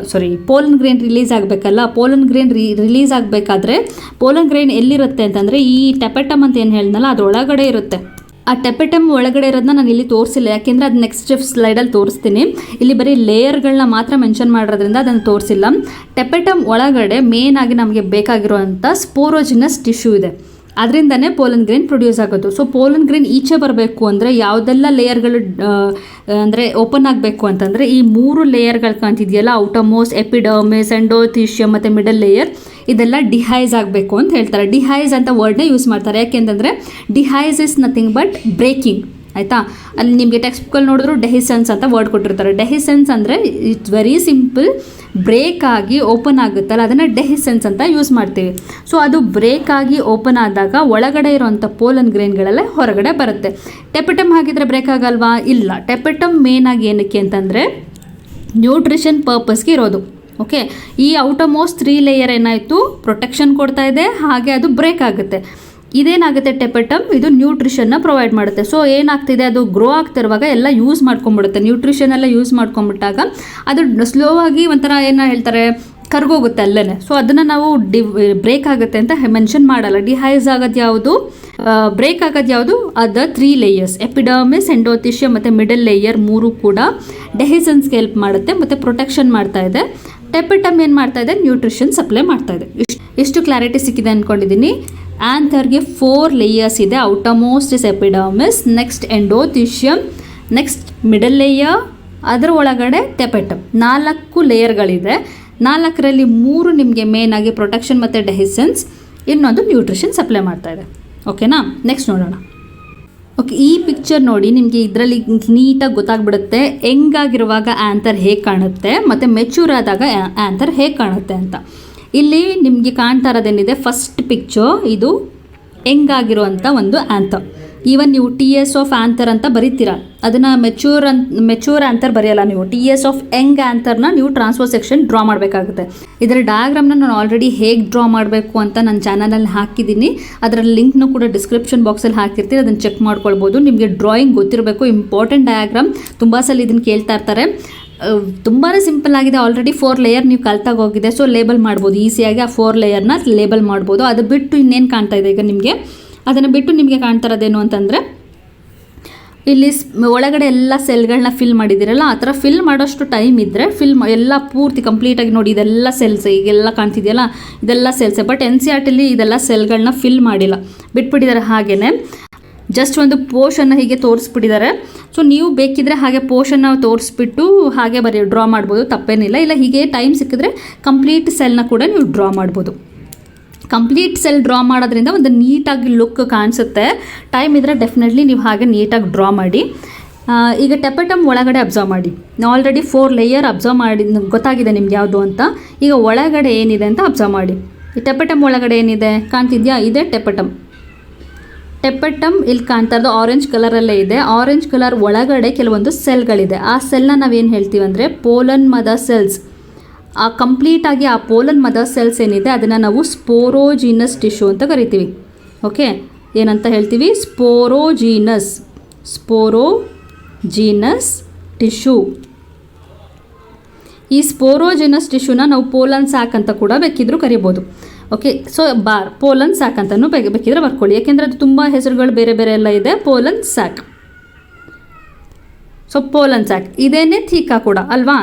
ಪೋಲನ್ ಗ್ರೇನ್ ರಿಲೀಸ್ ಆಗಬೇಕಲ್ಲ. ಪೋಲನ್ ಗ್ರೇನ್ ರಿಲೀಸ್ ಆಗಬೇಕಾದ್ರೆ ಪೋಲನ್ ಗ್ರೇನ್ ಎಲ್ಲಿರುತ್ತೆ ಅಂತಂದರೆ ಈ ಟೆಪೆಟಮ್ ಅಂತ ಏನು ಹೇಳಿದ್ನಲ್ಲ ಅದು ಒಳಗಡೆ ಇರುತ್ತೆ. ಆ ಟೆಪೆಟಮ್ ಒಳಗಡೆ ಇರೋದನ್ನ ನಾನು ಇಲ್ಲಿ ತೋರಿಸಿಲ್ಲ, ಯಾಕೆಂದರೆ ಅದು ನೆಕ್ಸ್ಟ್ ಸ್ಲೈಡಲ್ಲಿ ತೋರಿಸ್ತೀನಿ. ಇಲ್ಲಿ ಬರೀ ಲೇಯರ್ಗಳನ್ನ ಮಾತ್ರ ಮೆನ್ಷನ್ ಮಾಡೋದ್ರಿಂದ ಅದನ್ನು ತೋರಿಸಿಲ್ಲ. ಟೆಪೆಟಮ್ ಒಳಗಡೆ ಮೇನ್ ಆಗಿ ನಮಗೆ ಬೇಕಾಗಿರುವಂಥ ಸ್ಪೋರೋಜಿನಸ್ ಟಿಶ್ಯೂ ಇದೆ, ಅದರಿಂದನೇ ಪೋಲನ್ ಗ್ರೇನ್ ಪ್ರೊಡ್ಯೂಸ್ ಆಗೋದು. ಸೊ ಪೋಲನ್ ಗ್ರೇನ್ ಈಚೆ ಬರಬೇಕು ಅಂದರೆ ಯಾವುದೆಲ್ಲ ಲೇಯರ್ಗಳು ಅಂದರೆ ಓಪನ್ ಆಗಬೇಕು ಅಂತಂದರೆ ಈ 3 ಲೇಯರ್ಗಳು ಕಾಣ್ತಿದೆಯಲ್ಲ, ಔಟರ್ಮೋಸ್ಟ್, ಎಪಿಡರ್ಮಿಸ್, ಎಂಡೋಥೀಶಿಯಮ್ ಮತ್ತು ಮಿಡಲ್ ಲೇಯರ್, ಇದೆಲ್ಲ ಡಿಹೈಸ್ ಆಗಬೇಕು ಅಂತ ಹೇಳ್ತಾರೆ. ಡಿಹೈಸ್ ಅಂತ ವರ್ಡ್ನೇ ಯೂಸ್ ಮಾಡ್ತಾರೆ, ಯಾಕೆಂತಂದರೆ ಡಿಹೈಸ್ ಇಸ್ ನಥಿಂಗ್ ಬಟ್ ಬ್ರೇಕಿಂಗ್. ಆಯಿತಾ, ಅಲ್ಲಿ ನಿಮಗೆ ಟೆಕ್ಸ್ಟ್ ಬುಕ್ಕಲ್ಲಿ ನೋಡಿದ್ರು ಡೆಹಿಸೆನ್ಸ್ ಅಂತ ವರ್ಡ್ ಕೊಟ್ಟಿರ್ತಾರೆ. ಡೆಹಿಸೆನ್ಸ್ ಅಂದರೆ ಇಟ್ಸ್ ವೆರಿ ಸಿಂಪಲ್, ಬ್ರೇಕ್ ಆಗಿ ಓಪನ್ ಆಗುತ್ತಲ್ಲ ಅದನ್ನು ಡೆಹಿಸೆನ್ಸ್ ಅಂತ ಯೂಸ್ ಮಾಡ್ತೀವಿ. ಸೊ ಅದು ಬ್ರೇಕ್ ಆಗಿ ಓಪನ್ ಆದಾಗ ಒಳಗಡೆ ಇರೋವಂಥ ಪೋಲನ್ ಗ್ರೇನ್ಗಳೆಲ್ಲ ಹೊರಗಡೆ ಬರುತ್ತೆ. ಟೆಪೆಟಮ್ ಹಾಗಿದ್ರೆ ಬ್ರೇಕ್ ಆಗಲ್ವಾ? ಇಲ್ಲ. ಟೆಪೆಟಮ್ ಮೇನ್ ಆಗಿ ಏನಕ್ಕೆ ಅಂತಂದರೆ ನ್ಯೂಟ್ರಿಷನ್ ಪರ್ಪಸ್ಗೆ ಇರೋದು. ಓಕೆ, ಈ ಔಟರ್ಮೋಸ್ಟ್ 3 ಲೇಯರ್ ಏನಾಯಿತು ಪ್ರೊಟೆಕ್ಷನ್ ಕೊಡ್ತಾ ಇದೆ, ಹಾಗೆ ಅದು ಬ್ರೇಕ್ ಆಗುತ್ತೆ. ಇದೇನಾಗುತ್ತೆ ಟೆಪೆಟಮ್, ಇದು ನ್ಯೂಟ್ರಿಷನ್ನ ಪ್ರೊವೈಡ್ ಮಾಡುತ್ತೆ. ಸೊ ಏನಾಗ್ತಿದೆ, ಅದು ಗ್ರೋ ಆಗ್ತಿರುವಾಗ ಎಲ್ಲ ಯೂಸ್ ಮಾಡ್ಕೊಂಡ್ಬಿಡುತ್ತೆ, ನ್ಯೂಟ್ರಿಷನ್ ಎಲ್ಲ ಯೂಸ್ ಮಾಡ್ಕೊಂಡ್ಬಿಟ್ಟಾಗ ಅದು ಸ್ಲೋ ಆಗಿ ಒಂಥರ ಏನು ಹೇಳ್ತಾರೆ ಕರ್ಗೋಗುತ್ತೆ ಅಲ್ಲೇ. ಸೊ ಅದನ್ನು ನಾವು ಬ್ರೇಕ್ ಆಗುತ್ತೆ ಅಂತ ಮೆನ್ಷನ್ ಮಾಡಲ್ಲ. ಡಿಹೈಸ್ ಆಗೋದು ಯಾವುದು, ಬ್ರೇಕ್ ಆಗೋದು ಯಾವುದು, ಅದು 3 ಲೇಯರ್ಸ್ ಎಪಿಡರ್ಮಿಸ್, ಎಂಡೋಥೀಶಿಯಮ್ ಮತ್ತು ಮಿಡಲ್ ಲೇಯರ್ 3 ಕೂಡ ಡೆಹಿಸನ್ಸ್ಗೆ ಹೆಲ್ಪ್ ಮಾಡುತ್ತೆ ಮತ್ತು ಪ್ರೊಟೆಕ್ಷನ್ ಮಾಡ್ತಾ ಇದೆ. ಟೆಪೆಟಮ್ ಏನು ಮಾಡ್ತಾ ಇದೆ, ನ್ಯೂಟ್ರಿಷನ್ ಸಪ್ಲೈ ಮಾಡ್ತಾ ಇದೆ. ಇಷ್ಟು ಕ್ಲಾರಿಟಿ ಸಿಕ್ಕಿದೆ ಅಂದ್ಕೊಂಡಿದ್ದೀನಿ. ಆಂಥರ್ಗೆ 4 ಲೇಯರ್ಸ್ ಇದೆ. Outermost is epidermis, next endothecium, next middle layer, ಅದರ ಒಳಗಡೆ ಟೆಪೆಟಮ್. 4 ಲೇಯರ್ಗಳಿದೆ. 4ರಲ್ಲಿ 3 ನಿಮಗೆ ಮೇನ್ ಆಗಿ ಪ್ರೊಟೆಕ್ಷನ್ ಮತ್ತು ಡೆಹಿಸೆನ್ಸ್, ಇನ್ನೊಂದು ನ್ಯೂಟ್ರಿಷನ್ ಸಪ್ಲೈ ಮಾಡ್ತಾ ಇದೆ. ಓಕೆನಾ, ನೆಕ್ಸ್ಟ್ ನೋಡೋಣ. ಓಕೆ, ಈ ಪಿಕ್ಚರ್ ನೋಡಿ, ನಿಮಗೆ ಇದರಲ್ಲಿ ನೀಟಾಗಿ ಗೊತ್ತಾಗ್ಬಿಡುತ್ತೆ ಹೆಂಗಾಗಿರುವಾಗ ಆಂಥರ್ ಹೇಗೆ ಕಾಣುತ್ತೆ ಮತ್ತು ಮೆಚ್ಯೂರ್ ಆದಾಗ ಆಂಥರ್ ಹೇಗೆ ಕಾಣುತ್ತೆ ಅಂತ. ಇಲ್ಲಿ ನಿಮಗೆ ಕಾಣ್ತಾ ಇರೋದೇನಿದೆ, ಫಸ್ಟ್ ಪಿಕ್ಚರ್ ಇದು ಹೆಂಗಾಗಿರುವಂಥ ಒಂದು ಆಂಥರ್. ಈವನ್ ನೀವು TS ಆಫ್ ಆಂಥರ್ ಅಂತ ಬರೀತೀರಾ, ಅದನ್ನು ಮೆಚ್ಯೂರ್ ಆಂಥರ್ ಬರೆಯಲ್ಲ ನೀವು. TS ಆಫ್ ಯಂಗ್ ಆಂಥರ್ನ ನೀವು ಟ್ರಾನ್ಸ್ಫರ್ ಸೆಕ್ಷನ್ ಡ್ರಾ ಮಾಡಬೇಕಾಗುತ್ತೆ. ಇದರ ಡಯಾಗ್ರಾಮ್ನ ನಾನು ಆಲ್ರೆಡಿ ಹೇಗೆ ಡ್ರಾ ಮಾಡಬೇಕು ಅಂತ ನನ್ನ ಚಾನಲಲ್ಲಿ ಹಾಕಿದ್ದೀನಿ, ಅದರ ಲಿಂಕ್ನು ಕೂಡ ಡಿಸ್ಕ್ರಿಪ್ಷನ್ ಬಾಕ್ಸಲ್ಲಿ ಹಾಕಿರ್ತೀನಿ, ಅದನ್ನು ಚೆಕ್ ಮಾಡ್ಕೊಳ್ಬೋದು. ನಿಮಗೆ ಡ್ರಾಯಿಂಗ್ ಗೊತ್ತಿರಬೇಕು, ಇಂಪಾರ್ಟೆಂಟ್ ಡಯಾಗ್ರಾಮ್. ತುಂಬ ಸಲ ಇದನ್ನು ಕೇಳ್ತಾ ಇರ್ತಾರೆ. ತುಂಬಾ ಸಿಂಪಲ್ ಆಗಿದೆ, ಆಲ್ರೆಡಿ 4 ಲೇಯರ್ ನೀವು ಕಲ್ತಾಗ ಹೋಗಿದೆ. ಸೊ ಲೇಬಲ್ ಮಾಡ್ಬೋದು ಈಸಿಯಾಗಿ, ಆ 4 ಲೇಯರ್ನ ಲೇಬಲ್ ಮಾಡ್ಬೋದು. ಅದು ಬಿಟ್ಟು ಇನ್ನೇನು ಕಾಣ್ತಾ ಇದೆ ಈಗ ನಿಮಗೆ, ಅದನ್ನು ಬಿಟ್ಟು ನಿಮಗೆ ಕಾಣ್ತಾ ಇರೋದೇನು ಅಂತಂದರೆ ಇಲ್ಲಿ ಒಳಗಡೆ ಎಲ್ಲ ಸೆಲ್ಗಳನ್ನ ಫಿಲ್ ಮಾಡಿದ್ದೀರಲ್ಲ, ಆ ಥರ ಫಿಲ್ ಮಾಡೋಷ್ಟು ಟೈಮ್ ಇದ್ದರೆ ಎಲ್ಲ ಪೂರ್ತಿ ಕಂಪ್ಲೀಟಾಗಿ ನೋಡಿ, ಇದೆಲ್ಲ ಸೆಲ್ಸ್ ಈಗೆಲ್ಲ ಕಾಣ್ತಿದೆಯಲ್ಲ, ಇದೆಲ್ಲ ಸೆಲ್ಸೇ. ಬಟ್ NCERTಲಿ ಇದೆಲ್ಲ ಸೆಲ್ಗಳನ್ನ ಫಿಲ್ ಮಾಡಿಲ್ಲ, ಬಿಟ್ಬಿಟ್ಟಿದ್ದಾರೆ ಹಾಗೇ. ಜಸ್ಟ್ ಒಂದು ಪೋರ್ಷನ್ನ ಹೀಗೆ ತೋರಿಸ್ಬಿಟ್ಟಿದ್ದಾರೆ. ಸೊ ನೀವು ಬೇಕಿದ್ರೆ ಹಾಗೆ ಪೋರ್ಷನ್ನ ತೋರಿಸ್ಬಿಟ್ಟು ಹಾಗೆ ಡ್ರಾ ಮಾಡ್ಬೋದು, ತಪ್ಪೇನಿಲ್ಲ. ಇಲ್ಲ ಹೀಗೆ ಟೈಮ್ ಸಿಕ್ಕಿದ್ರೆ ಕಂಪ್ಲೀಟ್ ಸೆಲ್ನ ಕೂಡ ನೀವು ಡ್ರಾ ಮಾಡ್ಬೋದು. ಕಂಪ್ಲೀಟ್ ಸೆಲ್ ಡ್ರಾ ಮಾಡೋದ್ರಿಂದ ಒಂದು ನೀಟಾಗಿ ಲುಕ್ ಕಾಣಿಸುತ್ತೆ. ಟೈಮ್ ಇದ್ದರೆ ಡೆಫಿನೆಟ್ಲಿ ನೀವು ಹಾಗೆ ನೀಟಾಗಿ ಡ್ರಾ ಮಾಡಿ. ಈಗ ಟೆಪೆಟಮ್ ಒಳಗಡೆ ಅಬ್ಸರ್ವ್ ಮಾಡಿ. ಆಲ್ರೆಡಿ 4 ಲೇಯರ್ ಅಬ್ಸರ್ವ್ ಮಾಡಿ ಗೊತ್ತಾಗಿದೆ ನಿಮ್ಗೆ ಯಾವುದು ಅಂತ. ಈಗ ಒಳಗಡೆ ಏನಿದೆ ಅಂತ ಅಬ್ಸರ್ವ್ ಮಾಡಿ. ಈ ಟೆಪೆಟಮ್ ಒಳಗಡೆ ಏನಿದೆ ಕಾಣ್ತಿದ್ಯಾ, ಇದೆ ಟೆಪೆಟಮ್. ಇಲ್ಲಿ ಕಾಣ್ತಾ ಇರೋದು ಆರೆಂಜ್ ಕಲರಲ್ಲೇ ಇದೆ. ಆರೆಂಜ್ ಕಲರ್ ಒಳಗಡೆ ಕೆಲವೊಂದು ಸೆಲ್ಗಳಿದೆ. ಆ ಸೆಲ್ನ ನಾವೇನು ಹೇಳ್ತೀವಿ ಅಂದರೆ ಪೋಲನ್ ಮದರ್ ಸೆಲ್ಸ್. ಆ ಕಂಪ್ಲೀಟಾಗಿ ಆ ಪೋಲನ್ ಮದರ್ ಸೆಲ್ಸ್ ಏನಿದೆ ಅದನ್ನು ನಾವು ಸ್ಪೋರೋಜಿನಸ್ ಟಿಶ್ಯೂ ಅಂತ ಕರಿತೀವಿ. ಓಕೆ, ಏನಂತ ಹೇಳ್ತೀವಿ, ಸ್ಪೋರೋಜಿನಸ್ ಟಿಶ್ಯೂ. ಈ ಸ್ಪೋರೋಜಿನಸ್ ಟಿಶ್ಯೂನ ನಾವು ಪೋಲನ್ ಸ್ಯಾಕ್ ಅಂತ ಕೂಡ ಬೇಕಿದ್ರೂ ಕರಿಬೋದು. ಓಕೆ, ಸೊ ಪೋಲನ್ ಸ್ಯಾಕ್ ಅಂತಲೂ ಬೇಕಿದ್ರೆ ಬರ್ಕೊಳ್ಳಿ, ಯಾಕೆಂದರೆ ಅದು ತುಂಬ ಹೆಸರುಗಳು ಬೇರೆ ಬೇರೆ ಎಲ್ಲ ಇದೆ. Pollen sac. So pollen sac ಇದೇನೇ ಥೀಕಾ ಕೂಡ ಅಲ್ವಾ.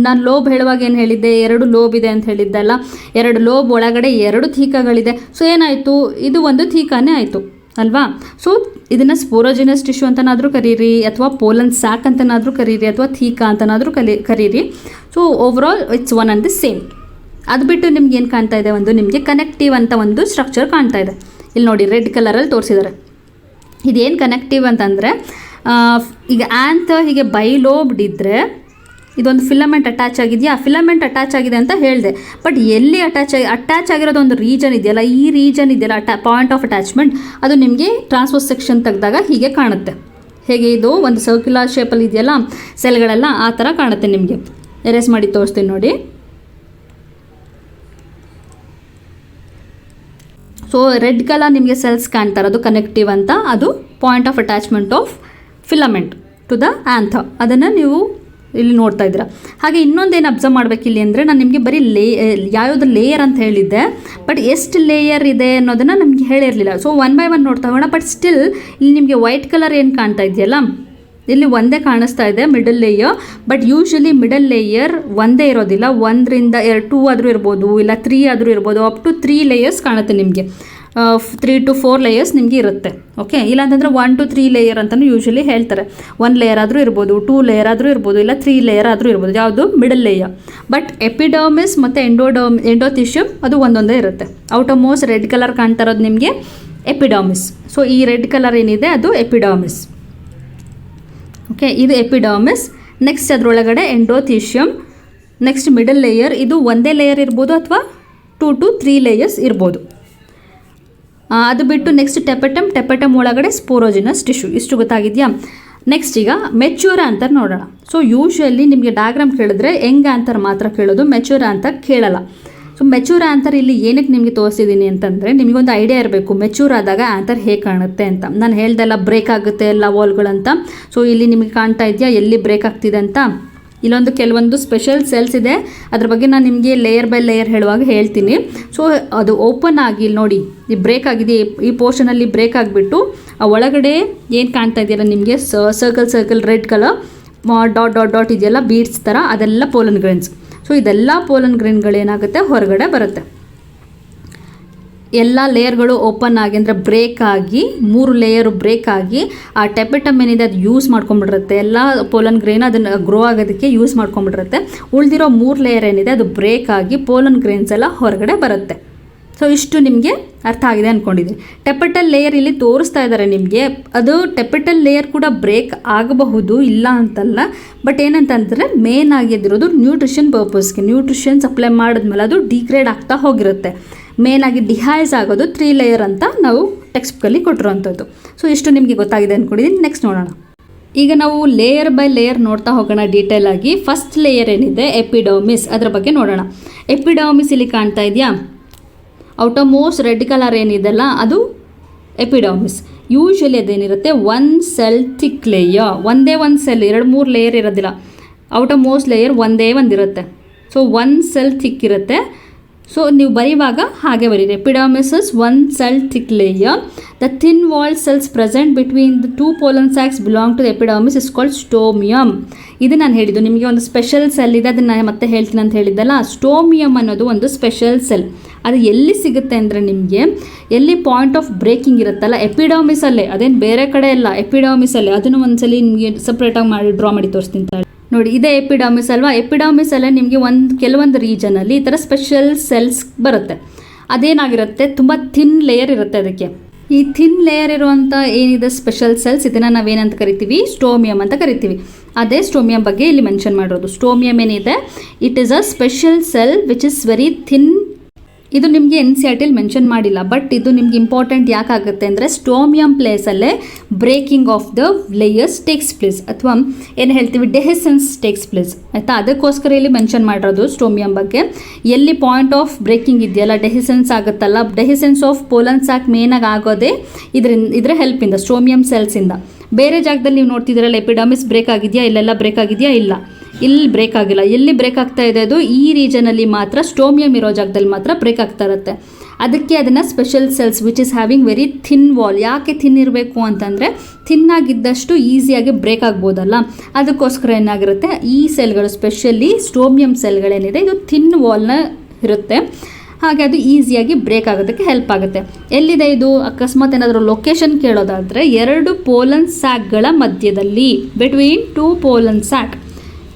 ನಾನು ಲೋಬ್ ಹೇಳುವಾಗ ಏನು ಹೇಳಿದ್ದೆ, 2 ಲೋಬ್ ಇದೆ ಅಂತ ಹೇಳಿದ್ದೆ ಅಲ್ಲ. 2 ಲೋಬ್ ಒಳಗಡೆ 2 ಥೀಕಾಗಳಿದೆ. ಸೊ ಏನಾಯಿತು, ಇದು ಒಂದು ಥೀಕಾನೇ ಆಯಿತು ಅಲ್ವಾ. ಸೊ ಇದನ್ನು ಸ್ಪೋರೋಜಿನಸ್ ಟಿಶ್ಯೂ ಅಂತನಾದರೂ ಕರೀರಿ, ಅಥವಾ ಪೋಲನ್ ಸ್ಯಾಕ್ ಅಂತನಾದರೂ ಕರೀರಿ, ಅಥವಾ ಥೀಕಾ ಅಂತನಾದರೂ ಕರೀರಿ. So overall it's one and the same. ಅದು ಬಿಟ್ಟು ನಿಮ್ಗೆ ಏನು ಕಾಣ್ತಾ ಇದೆ, ಒಂದು ನಿಮಗೆ ಕನೆಕ್ಟಿವ್ ಅಂತ ಒಂದು ಸ್ಟ್ರಕ್ಚರ್ ಕಾಣ್ತಾ ಇದೆ. ಇಲ್ಲಿ ನೋಡಿ ರೆಡ್ ಕಲರಲ್ಲಿ ತೋರಿಸಿದ್ದಾರೆ. ಇದೇನು ಕನೆಕ್ಟಿವ್ ಅಂತಂದರೆ, ಈಗ ಆ್ಯಂತ್ ಹೀಗೆ ಬೈಲೋಬ್ಡ್ ಇದ್ದರೆ ಇದೊಂದು ಫಿಲಮೆಂಟ್ ಅಟ್ಯಾಚ್ ಆಗಿದೆಯಾ, ಫಿಲಮೆಂಟ್ ಅಟ್ಯಾಚ್ ಆಗಿದೆ ಅಂತ ಹೇಳಿದೆ. ಬಟ್ ಎಲ್ಲಿ ಅಟ್ಯಾಚ್ ಆಗಿರೋದು ಒಂದು ರೀಜನ್ ಇದೆಯಲ್ಲ, ಈ ರೀಜನ್ ಇದೆಯಲ್ಲ ಪಾಯಿಂಟ್ ಆಫ್ ಅಟ್ಯಾಚ್ಮೆಂಟ್, ಅದು ನಿಮಗೆ ಟ್ರಾನ್ಸ್ಫರ್ ಸೆಕ್ಷನ್ ತೆಗೆದಾಗ ಹೀಗೆ ಕಾಣುತ್ತೆ. ಹೇಗೆ ಇದು ಒಂದು ಸರ್ಕ್ಯುಲರ್ ಶೇಪಲ್ಲಿ ಇದೆಯಲ್ಲ ಸೆಲ್ಗಳೆಲ್ಲ, ಆ ಥರ ಕಾಣುತ್ತೆ ನಿಮಗೆ. ಎರೇಸ್ ಮಾಡಿ ತೋರಿಸ್ತೀನಿ ನೋಡಿ. ಸೊ ರೆಡ್ ಕಲರ್ ನಿಮಗೆ ಸೆಲ್ಸ್ ಕಾಣ್ತಾರೆ, ಅದು ಕನೆಕ್ಟಿವ್ ಅಂತ, ಅದು point of attachment of filament to the anther. ಅದನ್ನು ನೀವು ಇಲ್ಲಿ ನೋಡ್ತಾ ಇದ್ದೀರಾ. ಹಾಗೆ ಇನ್ನೊಂದೇನು ಅಬ್ಸರ್ವ್ ಮಾಡಬೇಕಿಲ್ಲಿ ಅಂದರೆ, ನಾನು ನಿಮಗೆ ಬರೀ ಯಾವ್ಯಾವುದು ಲೇಯರ್ ಅಂತ ಹೇಳಿದ್ದೆ, ಬಟ್ ಎಷ್ಟು ಲೇಯರ್ ಇದೆ ಅನ್ನೋದನ್ನು ನಮಗೆ ಹೇಳಿರಲಿಲ್ಲ. ಸೊ ಒನ್ ಬೈ ಒನ್ ನೋಡ್ತಾ ಹೋಗೋಣ. ಬಟ್ ಸ್ಟಿಲ್ ಇಲ್ಲಿ ನಿಮಗೆ ವೈಟ್ ಕಲರ್ ಏನು ಕಾಣ್ತಾ ಇದೆಯಲ್ಲ, ಇಲ್ಲಿ ಒಂದೇ ಕಾಣಿಸ್ತಾ ಇದೆ middle layer. But usually middle layer ಒಂದೇ ಇರೋದಿಲ್ಲ, 1ರಿಂದ 2 ಆದರೂ ಇರ್ಬೋದು, ಇಲ್ಲ 3 ಆದರೂ ಇರ್ಬೋದು. ಅಪ್ ಟು 3 ಲೇಯರ್ಸ್ ಕಾಣುತ್ತೆ ನಿಮಗೆ, 3 to 4 ಲೇಯರ್ಸ್ ನಿಮಗೆ ಇರುತ್ತೆ. ಓಕೆ, ಇಲ್ಲಾಂತಂದರೆ 1 to 3 ಲೇಯರ್ ಅಂತಲೂ ಯೂಶ್ವಲಿ ಹೇಳ್ತಾರೆ. 1 ಲೇಯರ್ ಆದರೂ ಇರ್ಬೋದು, 2 ಲೇಯರ್ ಆದರೂ ಇರ್ಬೋದು, ಇಲ್ಲ 3 ಲೇಯರ್ ಆದರೂ ಇರ್ಬೋದು. ಯಾವುದು ಮಿಡಲ್ ಲೇಯರ್. ಬಟ್ ಎಪಿಡರ್ಮಿಸ್ ಮತ್ತು ಎಂಡೋಥಿಷಿಯಮ್ ಅದು ಒಂದೊಂದೇ ಇರುತ್ತೆ. ಔಟರ್ ಮೋಸ್ಟ್ ರೆಡ್ ಕಲರ್ ಕಾಣ್ತಾ ಇರೋದು ನಿಮಗೆ ಎಪಿಡರ್ಮಿಸ್. ಸೊ ಈ ರೆಡ್ ಕಲರ್ ಏನಿದೆ ಅದು ಎಪಿಡರ್ಮಿಸ್. ಓಕೆ, ಇದು ಎಪಿಡರ್ಮಿಸ್. ನೆಕ್ಸ್ಟ್ ಅದರೊಳಗಡೆ ಎಂಡೋಥಿಷಿಯಮ್. ನೆಕ್ಸ್ಟ್ ಮಿಡಲ್ ಲೇಯರ್, ಇದು ಒಂದೇ ಲೇಯರ್ ಇರ್ಬೋದು ಅಥವಾ 2 to 3 ಲೇಯರ್ಸ್ ಇರ್ಬೋದು. ಅದು ಬಿಟ್ಟು ನೆಕ್ಸ್ಟ್ ಟೆಪಟಮ್ ಒಳಗಡೆ ಸ್ಪೋರೋಜಿನಸ್ ಟಿಶ್ಯೂ. ಇಷ್ಟು ಗೊತ್ತಾಗಿದೆಯಾ? ನೆಕ್ಸ್ಟ್ ಈಗ ಮೆಚ್ಯೂರ್ ಆಂಥರ್ ನೋಡೋಣ. ಸೊ ಯೂಶ್ವಲಿ ನಿಮಗೆ ಡಯಾಗ್ರಾಮ್ ಕೇಳಿದ್ರೆ ಯಂಗ್ ಆಂಥರ್ ಮಾತ್ರ ಕೇಳೋದು, ಮೆಚ್ಯೂರ್ ಆಂಥರ್ ಕೇಳಲ್ಲ. ಸೊ ಮೆಚ್ಯೂರ್ ಆಂಥರ್ ಇಲ್ಲಿ ಏನಕ್ಕೆ ನಿಮಗೆ ತೋರಿಸಿದ್ದೀನಿ ಅಂತಂದರೆ, ನಿಮಗೊಂದು ಐಡಿಯಾ ಇರಬೇಕು ಮೆಚ್ಯೂರ್ ಆದಾಗ ಆಂಥರ್ ಹೇಗೆ ಕಾಣುತ್ತೆ ಅಂತ. ನಾನು ಹೇಳ್ದೆಲ್ಲ ಬ್ರೇಕ್ ಆಗುತ್ತೆ ಎಲ್ಲ ವಾಲ್ಗಳಂತ. ಸೊ ಇಲ್ಲಿ ನಿಮಗೆ ಕಾಣ್ತಾ ಇದೆಯಾ ಎಲ್ಲಿ ಬ್ರೇಕ್ ಆಗ್ತಿದೆ ಅಂತ? ಇಲ್ಲೊಂದು ಕೆಲವೊಂದು ಸ್ಪೆಷಲ್ ಸೆಲ್ಸ್ ಇದೆ, ಅದ್ರ ಬಗ್ಗೆ ನಾನು ನಿಮಗೆ ಲೇಯರ್ ಬೈ ಲೇಯರ್ ಹೇಳುವಾಗ ಹೇಳ್ತೀನಿ. ಸೊ ಅದು ಓಪನ್ ಆಗಿ ಇಲ್ಲಿ ನೋಡಿ, ಈ ಬ್ರೇಕ್ ಆಗಿದೆ, ಈ ಪೋರ್ಷನಲ್ಲಿ ಬ್ರೇಕ್ ಆಗಿಬಿಟ್ಟು ಆ ಒಳಗಡೆ ಏನು ಕಾಣ್ತಾ ಇದೆಯಲ್ಲ ನಿಮಗೆ ಸರ್ಕಲ್ ರೆಡ್ ಕಲರ್ ಡಾಟ್ ಇದೆಯಲ್ಲ ಬೀಡ್ಸ್ ಥರ, ಅದೆಲ್ಲ ಪೋಲನ್ ಗ್ರೇನ್ಸ್. ಸೊ ಇದೆಲ್ಲ ಪೋಲನ್ ಗ್ರೇನ್ಗಳೇನಾಗುತ್ತೆ ಹೊರಗಡೆ ಬರುತ್ತೆ. ಎಲ್ಲ ಲೇಯರ್ಗಳು ಓಪನ್ ಆಗಿ ಅಂದರೆ ಬ್ರೇಕ್ ಆಗಿ 3 ಲೇಯರು ಬ್ರೇಕ್ ಆಗಿ ಆ ಟೆಪಟಮ್ ಏನಿದೆ ಅದು ಯೂಸ್ ಮಾಡ್ಕೊಂಡ್ಬಿಟ್ಟಿರುತ್ತೆ. ಎಲ್ಲ ಪೋಲನ್ ಗ್ರೇನ್ ಅದನ್ನು ಗ್ರೋ ಆಗೋದಕ್ಕೆ ಯೂಸ್ ಮಾಡ್ಕೊಂಡ್ಬಿಟ್ಟಿರುತ್ತೆ. ಉಳಿದಿರೋ 3 ಲೇಯರ್ ಏನಿದೆ ಅದು ಬ್ರೇಕ್ ಆಗಿ ಪೋಲನ್ ಗ್ರೇನ್ಸ್ ಎಲ್ಲ ಹೊರಗಡೆ ಬರುತ್ತೆ. ಸೊ ಇಷ್ಟು ನಿಮಗೆ ಅರ್ಥ ಆಗಿದೆ ಅಂದ್ಕೊಂಡಿದ್ದೀನಿ. ಟೆಪಟಲ್ ಲೇಯರ್ ಇಲ್ಲಿ ತೋರಿಸ್ತಾ ಇದ್ದಾರೆ ನಿಮಗೆ. ಅದು ಟೆಪಟಲ್ ಲೇಯರ್ ಕೂಡ ಬ್ರೇಕ್ ಆಗಬಹುದು, ಇಲ್ಲ ಅಂತಲ್ಲ. ಬಟ್ ಏನಂತಂದರೆ ಮೇನ್ ಆಗಿದ್ದಿರೋದು ನ್ಯೂಟ್ರಿಷನ್ ಪರ್ಪಸ್ಗೆ. ನ್ಯೂಟ್ರಿಷನ್ ಸಪ್ಲೈ ಮಾಡಿದ್ಮೇಲೆ ಅದು ಡಿಗ್ರೇಡ್ ಆಗ್ತಾ ಹೋಗಿರುತ್ತೆ. ಮೇನಾಗಿ ಡಿಹೈಸ್ ಆಗೋದು 3 ಲೇಯರ್ ಅಂತ ನಾವು ಟೆಕ್ಸ್ಟ್ ಬುಕ್ಕಲ್ಲಿ ಕೊಟ್ಟಿರೋವಂಥದ್ದು. ಸೊ ಇಷ್ಟು ನಿಮಗೆ ಗೊತ್ತಾಗಿದೆ ಅಂದ್ಕೊಂಡಿದ್ದೀನಿ. ನೆಕ್ಸ್ಟ್ ನೋಡೋಣ. ಈಗ ನಾವು ಲೇಯರ್ ಬೈ ಲೇಯರ್ ನೋಡ್ತಾ ಹೋಗೋಣ ಡೀಟೇಲ್ ಆಗಿ. ಫಸ್ಟ್ ಲೇಯರ್ ಏನಿದೆ ಎಪಿಡರ್ಮಿಸ್, ಅದರ ಬಗ್ಗೆ ನೋಡೋಣ. ಎಪಿಡರ್ಮಿಸ್ ಇಲ್ಲಿ ಕಾಣ್ತಾ ಇದೆಯಾ? ಔಟರ್ ಮೋಸ್ಟ್ ರೆಡ್ ಕಲರ್ ಏನಿದೆಲ್ಲ ಅದು ಎಪಿಡರ್ಮಿಸ್. ಯೂಶ್ವಲಿ ಅದೇನಿರುತ್ತೆ 1 ಸೆಲ್ ಥಿಕ್ ಲೇಯರ್, ಒಂದೇ ಒಂದು ಸೆಲ್, 2-3 ಲೇಯರ್ ಇರೋದಿಲ್ಲ. ಔಟರ್ ಮೋಸ್ಟ್ ಲೇಯರ್ ಒಂದೇ ಒಂದಿರುತ್ತೆ. ಸೊ 1 ಸೆಲ್ ಥಿಕ್ ಇರುತ್ತೆ. ಸೊ ನೀವು ಬರೆಯುವಾಗ ಹಾಗೆ ಬರೀರಿ. Epidermis is 1 cell thick layer. The thin wall cells present between the 2 pollen sacs belong to the epidermis is called stomium. ಇದು ನಾನು ಹೇಳಿದ್ದು ನಿಮಗೆ ಒಂದು ಸ್ಪೆಷಲ್ ಸೆಲ್ ಇದೆ, ಅದನ್ನು ಮತ್ತೆ ಹೇಳ್ತೀನಿ ಅಂತ ಹೇಳಿದ್ದಲ್ಲ. ಸ್ಟೋಮಿಯಮ್ ಅನ್ನೋದು ಒಂದು ಸ್ಪೆಷಲ್ ಸೆಲ್. ಅದು ಎಲ್ಲಿ ಸಿಗುತ್ತೆ ಅಂದರೆ ನಿಮಗೆ ಎಲ್ಲಿ ಪಾಯಿಂಟ್ ಆಫ್ ಬ್ರೇಕಿಂಗ್ ಇರುತ್ತಲ್ಲ ಎಪಿಡರ್ಮಿಸಲ್ಲೇ, ಅದೇನು ಬೇರೆ ಕಡೆ ಇಲ್ಲ, ಎಪಿಡರ್ಮಿಸಲ್ಲೇ. ಅದನ್ನು ಒಂದ್ಸಲಿ ನಿಮಗೆ ಸಪ್ರೇಟಾಗಿ ಮಾಡಿ ಡ್ರಾ ಮಾಡಿ ತೋರಿಸ್ತೀನಿ ನೋಡಿ. ಇದೇ ಎಪಿಡರ್ಮಿಸ್ ಅಲ್ವಾ? ಎಪಿಡರ್ಮಿಸಲ್ಲೇ ನಿಮಗೆ ಕೆಲವೊಂದು ರೀಜನಲ್ಲಿ ಈ ಥರ ಸ್ಪೆಷಲ್ ಸೆಲ್ಸ್ ಬರುತ್ತೆ. ಅದೇನಾಗಿರುತ್ತೆ, ತುಂಬ ಥಿನ್ ಲೇಯರ್ ಇರುತ್ತೆ ಅದಕ್ಕೆ. ಈ ಥಿನ್ ಲೇಯರ್ ಇರುವಂಥ ಏನಿದೆ ಸ್ಪೆಷಲ್ ಸೆಲ್ಸ್, ಇದನ್ನು ನಾವೇನಂತ ಕರಿತೀವಿ? ಸ್ಟೋಮಿಯಮ್ ಅಂತ ಕರಿತೀವಿ. ಅದೇ ಸ್ಟೋಮಿಯಮ್ ಬಗ್ಗೆ ಇಲ್ಲಿ ಮೆನ್ಷನ್ ಮಾಡಿರೋದು. ಸ್ಟೋಮಿಯಮ್ ಏನಿದೆ, it is a special cell which is very thin. ಇದು ನಿಮಗೆ NCERT ಮೆನ್ಷನ್ ಮಾಡಿಲ್ಲ, ಬಟ್ ಇದು ನಿಮ್ಗೆ ಇಂಪಾರ್ಟೆಂಟ್ ಯಾಕಾಗುತ್ತೆ ಅಂದರೆ ಸ್ಟೋಮಿಯಮ್ ಪ್ಲೇಸಲ್ಲೇ breaking of the layers takes place, ಅಥವಾ ಏನು ಹೇಳ್ತೀವಿ ಡೆಹಿಸೆನ್ಸ್ ಟೇಕ್ಸ್ ಪ್ಲೇಸ್, ಆಯಿತಾ? ಅದಕ್ಕೋಸ್ಕರ ಇಲ್ಲಿ ಮೆನ್ಷನ್ ಮಾಡಿರೋದು ಸ್ಟೋಮಿಯಮ್ ಬಗ್ಗೆ. ಎಲ್ಲಿ ಪಾಯಿಂಟ್ ಆಫ್ ಬ್ರೇಕಿಂಗ್ ಇದೆಯಲ್ಲ, ಡೆಹಿಸೆನ್ಸ್ ಆಗುತ್ತಲ್ಲ, ಡೆಹಿಸೆನ್ಸ್ ಆಫ್ ಪೋಲನ್ ಸ್ಯಾಕ್ ಮೇನಾಗಿ ಆಗೋದೇ ಇದರ ಹೆಲ್ಪಿಂದ, ಸ್ಟೋಮಿಯಮ್ ಸೆಲ್ಸಿಂದ. ಬೇರೆ ಜಾಗದಲ್ಲಿ ನೀವು ನೋಡ್ತಿದ್ದೀರಲ್ಲ ಎಪಿಡರ್ಮಿಸ್ ಬ್ರೇಕ್ ಆಗಿದೆಯಾ, ಇಲ್ಲೆಲ್ಲ ಬ್ರೇಕ್ ಆಗಿದೆಯಾ? ಇಲ್ಲ, ಇಲ್ಲಿ ಬ್ರೇಕ್ ಆಗಿಲ್ಲ. ಎಲ್ಲಿ ಬ್ರೇಕ್ ಆಗ್ತಾ ಇದೆ ಅದು ಈ ರೀಜನಲ್ಲಿ ಮಾತ್ರ, ಸ್ಟೋಮಿಯಮ್ ಇರೋ ಜಾಗದಲ್ಲಿ ಮಾತ್ರ ಬ್ರೇಕ್ ಆಗ್ತಾ ಇರುತ್ತೆ. ಅದಕ್ಕೆ ಅದನ್ನು special cells which is having very thin wall. ಯಾಕೆ ಥಿನ್ ಇರಬೇಕು ಅಂತಂದರೆ ಥಿನ್ನಾಗಿದ್ದಷ್ಟು ಈಸಿಯಾಗಿ ಬ್ರೇಕ್ ಆಗ್ಬೋದಲ್ಲ, ಅದಕ್ಕೋಸ್ಕರ ಏನಾಗಿರುತ್ತೆ ಈ ಸೆಲ್ಗಳು, ಸ್ಪೆಷಲಿ ಸ್ಟೋಮಿಯಮ್ ಸೆಲ್ಗಳೇನಿದೆ ಇದು ಥಿನ್ ವಾಲ್ನ ಇರುತ್ತೆ. ಹಾಗೆ ಅದು ಈಸಿಯಾಗಿ ಬ್ರೇಕ್ ಆಗೋದಕ್ಕೆ ಹೆಲ್ಪ್ ಆಗುತ್ತೆ. ಎಲ್ಲಿದೆ ಇದು? ಅಕಸ್ಮಾತ್ ಏನಾದರೂ ಲೊಕೇಶನ್ ಕೇಳೋದಾದರೆ 2 ಪೋಲನ್ ಸ್ಯಾಕ್ಗಳ ಮಧ್ಯದಲ್ಲಿ, ಬಿಟ್ವೀನ್ 2 ಪೋಲನ್ ಸ್ಯಾಕ್.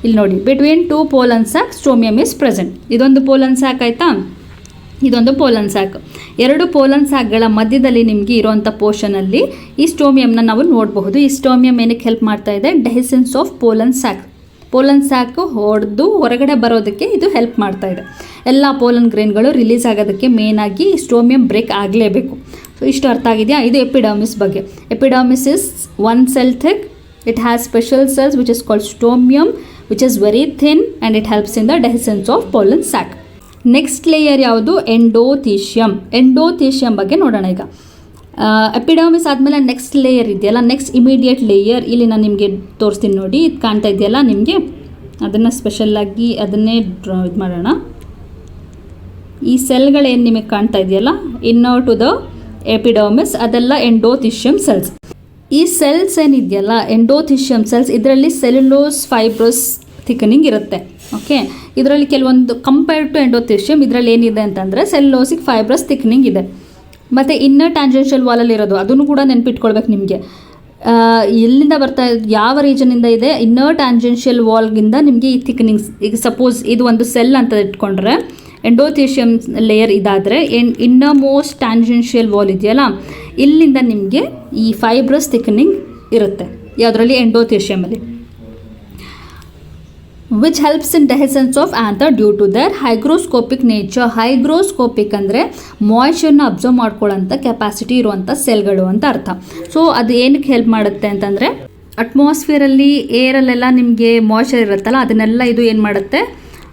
ಇಲ್ಲಿ ನೋಡಿ, between 2 pollen sac stomium is present. ಇದೊಂದು ಪೋಲನ್ ಸ್ಯಾಕ್ ಆಯಿತಾ, ಇದೊಂದು ಪೋಲನ್ ಸ್ಯಾಕ್. 2 ಪೋಲನ್ ಸ್ಯಾಕ್ಗಳ ಮಧ್ಯದಲ್ಲಿ ನಿಮಗೆ ಇರೋವಂಥ ಪೋರ್ಷನಲ್ಲಿ ಈ ಸ್ಟೋಮಿಯಮ್ನ ನಾವು ನೋಡಬಹುದು. ಈ ಸ್ಟೋಮಿಯಮ್ ಏನಕ್ಕೆ ಹೆಲ್ಪ್ ಮಾಡ್ತಾ ಇದೆ? ಡೆಹಿಸೆನ್ಸ್ ಆಫ್ ಪೋಲನ್ ಸ್ಯಾಕ್. ಪೋಲನ್ ಸ್ಯಾಕು ಹೊಡೆದು ಹೊರಗಡೆ ಬರೋದಕ್ಕೆ ಇದು ಹೆಲ್ಪ್ ಮಾಡ್ತಾ ಇದೆ. ಎಲ್ಲ ಪೋಲನ್ ಗ್ರೇನ್ಗಳು ರಿಲೀಸ್ ಆಗೋದಕ್ಕೆ ಮೇಯ್ನಾಗಿ ಸ್ಟೋಮಿಯಮ್ ಬ್ರೇಕ್ ಆಗಲೇಬೇಕು. ಸೊ ಇಷ್ಟು ಅರ್ಥ ಆಗಿದೆಯಾ? ಇದು ಎಪಿಡರ್ಮಿಸ್ ಬಗ್ಗೆ. Epidermis is 1 cell thick. It has special cells which is called stomium, which is very thin and it helps in the dehiscence of pollen sac. Next layer ಯಾವುದು? ಎಂಡೋಥೀಶಿಯಮ್. ಎಂಡೋಥೀಶಿಯಮ್ ಬಗ್ಗೆ ನೋಡೋಣ ಈಗ. ಎಪಿಡರ್ಮಿಸ್ ಆದಮೇಲೆ ನೆಕ್ಸ್ಟ್ ಲೇಯರ್ ಇದೆಯಲ್ಲ, next immediate layer ಇಲ್ಲಿ ನಾನು ನಿಮಗೆ ತೋರಿಸ್ತೀನಿ ನೋಡಿ. ಇದು ಕಾಣ್ತಾ ಇದೆಯಲ್ಲ ನಿಮಗೆ, ಅದನ್ನು ಸ್ಪೆಷಲ್ಲಾಗಿ ಅದನ್ನೇ ಇದು ಮಾಡೋಣ. ಈ ಸೆಲ್ಗಳೇನು ನಿಮಗೆ ಕಾಣ್ತಾ ಇದೆಯಲ್ಲ, ಇನ್ನರ್ ಟು ದ ಎಪಿಡರ್ಮಿಸ್, ಅದೆಲ್ಲ ಎಂಡೋಥೀಶಿಯಮ್ ಸೆಲ್ಸ್. ಈ ಸೆಲ್ಸ್ ಏನಿದೆಯಲ್ಲ ಎಂಡೋಥೀಶಿಯಮ್ ಸೆಲ್ಸ್, ಇದರಲ್ಲಿ ಸೆಲ್ಯುಲೋಸ್ ಫೈಬ್ರಸ್ ಥಿಕನಿಂಗ್ ಇರುತ್ತೆ. ಓಕೆ, ಇದರಲ್ಲಿ ಕೆಲವೊಂದು ಕಂಪೇರ್ ಟು ಎಂಡೋಥೀಶಿಯಮ್ ಇದರಲ್ಲಿ ಏನಿದೆ ಅಂತಂದರೆ ಸೆಲ್ಯುಲೋಸಿಕ್ ಫೈಬ್ರಸ್ ಥಿಕ್ನಿಂಗ್ ಇದೆ. ಮತ್ತು ಇನ್ನರ್ ಟ್ಯಾಂಜೆನ್ಷಿಯಲ್ ವಾಲಲ್ಲಿ ಇರೋದು ಅದನ್ನು ಕೂಡ ನೆನ್ಪಿಟ್ಕೊಳ್ಬೇಕು ನಿಮಗೆ. ಎಲ್ಲಿಂದ ಬರ್ತಾ ಯಾವ ರೀಜನಿಂದ ಇದೆ? ಇನ್ನರ್ ಟ್ಯಾಂಜೆನ್ಷಿಯಲ್ ವಾಲ್ಗಿಂದ ನಿಮಗೆ ಈ ಥಿಕ್ನಿಂಗ್ಸ್. ಈಗ ಸಪೋಸ್ ಇದು ಒಂದು ಸೆಲ್ ಅಂತ ಇಟ್ಕೊಂಡ್ರೆ ಎಂಡೋಥೀಶಿಯಮ್ ಲೇಯರ್ ಇದಾದರೆ ಇನ್ನರ್ ಮೋಸ್ಟ್ ಟ್ಯಾಂಜೆನ್ಷಿಯಲ್ ವಾಲ್ ಇದೆಯಲ್ಲ, ಇಲ್ಲಿಂದ ನಿಮಗೆ ಈ ಫೈಬ್ರಸ್ ಥಿಕ್ನಿಂಗ್ ಇರುತ್ತೆ. ಯಾವುದರಲ್ಲಿ? ಎಂಡೋಥೀಶಿಯಮಲ್ಲಿ. Which helps in dehiscence of anther due to their hygroscopic nature. Hygroscopic ಅಂದರೆ ಮಾಯ್ಚರ್ನ ಅಬ್ಸರ್ವ್ ಮಾಡ್ಕೊಳ್ಳೋಂಥ ಕೆಪಾಸಿಟಿ ಇರುವಂಥ ಸೆಲ್ಗಳು ಅಂತ ಅರ್ಥ. ಸೊ ಅದು ಏನಕ್ಕೆ ಹೆಲ್ಪ್ ಮಾಡುತ್ತೆ ಅಂತಂದರೆ, ಅಟ್ಮಾಸ್ಫಿಯರಲ್ಲಿ ಏರಲ್ಲೆಲ್ಲ ನಿಮಗೆ ಮಾಯ್ಚರ್ ಇರುತ್ತಲ್ಲ, ಅದನ್ನೆಲ್ಲ ಇದು ಏನು ಮಾಡುತ್ತೆ?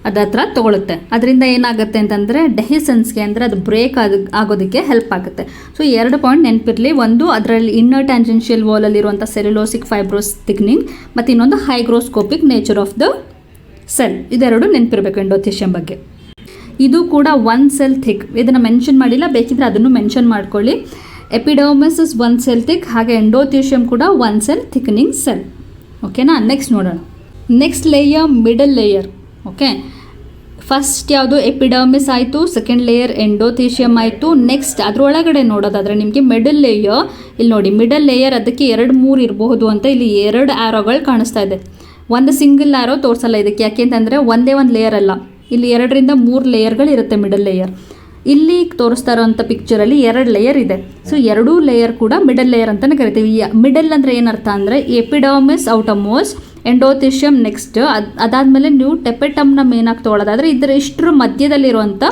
ಅದು ಹತ್ರ ತೊಗೊಳುತ್ತೆ. ಅದರಿಂದ ಏನಾಗುತ್ತೆ ಅಂತಂದರೆ ಡೆಹಿಸೆನ್ಸ್ಗೆ ಅಂದರೆ ಅದು ಬ್ರೇಕ್ ಆಗೋದಕ್ಕೆ ಹೆಲ್ಪ್ ಆಗುತ್ತೆ. ಸೊ 2 ಪಾಯಿಂಟ್ ನೆನಪಿರಲಿ. ಒಂದು, ಅದರಲ್ಲಿ ಇನ್ನರ್ ಟ್ಯಾಂಜೆನ್ಷಿಯಲ್ ವಾಲಲ್ಲಿರುವಂಥ ಸೆಲ್ಯುಲೋಸಿಕ್ ಫೈಬ್ರೋಸ್ ಥಿಕ್ನಿಂಗ್, ಮತ್ತು ಇನ್ನೊಂದು hygroscopic nature of the cell. ಇದೆರಡು ನೆನಪಿರಬೇಕು ಎಂಡೋಥೀಶಿಯಮ್ ಬಗ್ಗೆ. ಇದು ಕೂಡ 1 cell thick. ಇದನ್ನು ಮೆನ್ಷನ್ ಮಾಡಿಲ್ಲ, ಬೇಕಿದ್ರೆ ಅದನ್ನು ಮೆನ್ಷನ್ ಮಾಡ್ಕೊಳ್ಳಿ. ಎಪಿಡರ್ಮಿಸ್ ಇಸ್ 1 cell thick, ಹಾಗೆ ಎಂಡೋಥೀಶಿಯಮ್ ಕೂಡ 1 cell ಥಿಕ್ನಿಂಗ್ ಸೆಲ್. ಓಕೆನಾ? ನೆಕ್ಸ್ಟ್ ನೋಡೋಣ. Next layer middle layer. Okay, first ಯಾವುದು? ಎಪಿಡರ್ಮಿಸ್ ಆಯಿತು. ಸೆಕೆಂಡ್ ಲೇಯರ್ ಎಂಡೋಥೀಶಿಯಮ್ ಆಯಿತು. ನೆಕ್ಸ್ಟ್ ಅದರೊಳಗಡೆ ನೋಡೋದಾದರೆ ನಿಮಗೆ ಮಿಡಲ್ ಲೇಯರ್. ಇಲ್ಲಿ ನೋಡಿ, ಮಿಡಲ್ ಲೇಯರ್ ಅದಕ್ಕೆ 2-3 ಇರಬಹುದು ಅಂತ ಇಲ್ಲಿ 2 ಆ್ಯರೋಗಳು ಕಾಣಿಸ್ತಾ ಇದೆ. ಒಂದು ಸಿಂಗಲ್ ಆ್ಯರೋ ತೋರಿಸಲ್ಲ ಇದಕ್ಕೆ, ಯಾಕೆ ಅಂತಂದರೆ ಒಂದೇ ಒಂದು ಲೇಯರ್ ಅಲ್ಲ, ಇಲ್ಲಿ 2-3 ಲೇಯರ್ಗಳು ಇರುತ್ತೆ ಮಿಡಲ್ ಲೇಯರ್. ಇಲ್ಲಿ ತೋರಿಸ್ತಾ ಇರೋಂಥ ಪಿಕ್ಚರಲ್ಲಿ 2 ಲೇಯರ್ ಇದೆ. ಸೊ 2 ಲೇಯರ್ ಕೂಡ ಮಿಡಲ್ ಲೇಯರ್ ಅಂತಲೇ ಕರಿತೀವಿ. ಮಿಡಲ್ ಅಂದರೆ ಏನರ್ಥ ಅಂದರೆ ಎಪಿಡರ್ಮಿಸ್ ಔಟರ್ಮೋಸ್ಟ್, ಎಂಡೋಥೀಶಿಯಮ್ ನೆಕ್ಸ್ಟ್, ಅದಾದಮೇಲೆ ನೀವು ಟೆಪೆಟಮ್ನ ಮೇನಾಗಿ ತೊಗೊಳ್ಳೋದಾದರೆ ಇಷ್ಟರ ಮಧ್ಯದಲ್ಲಿರುವಂಥ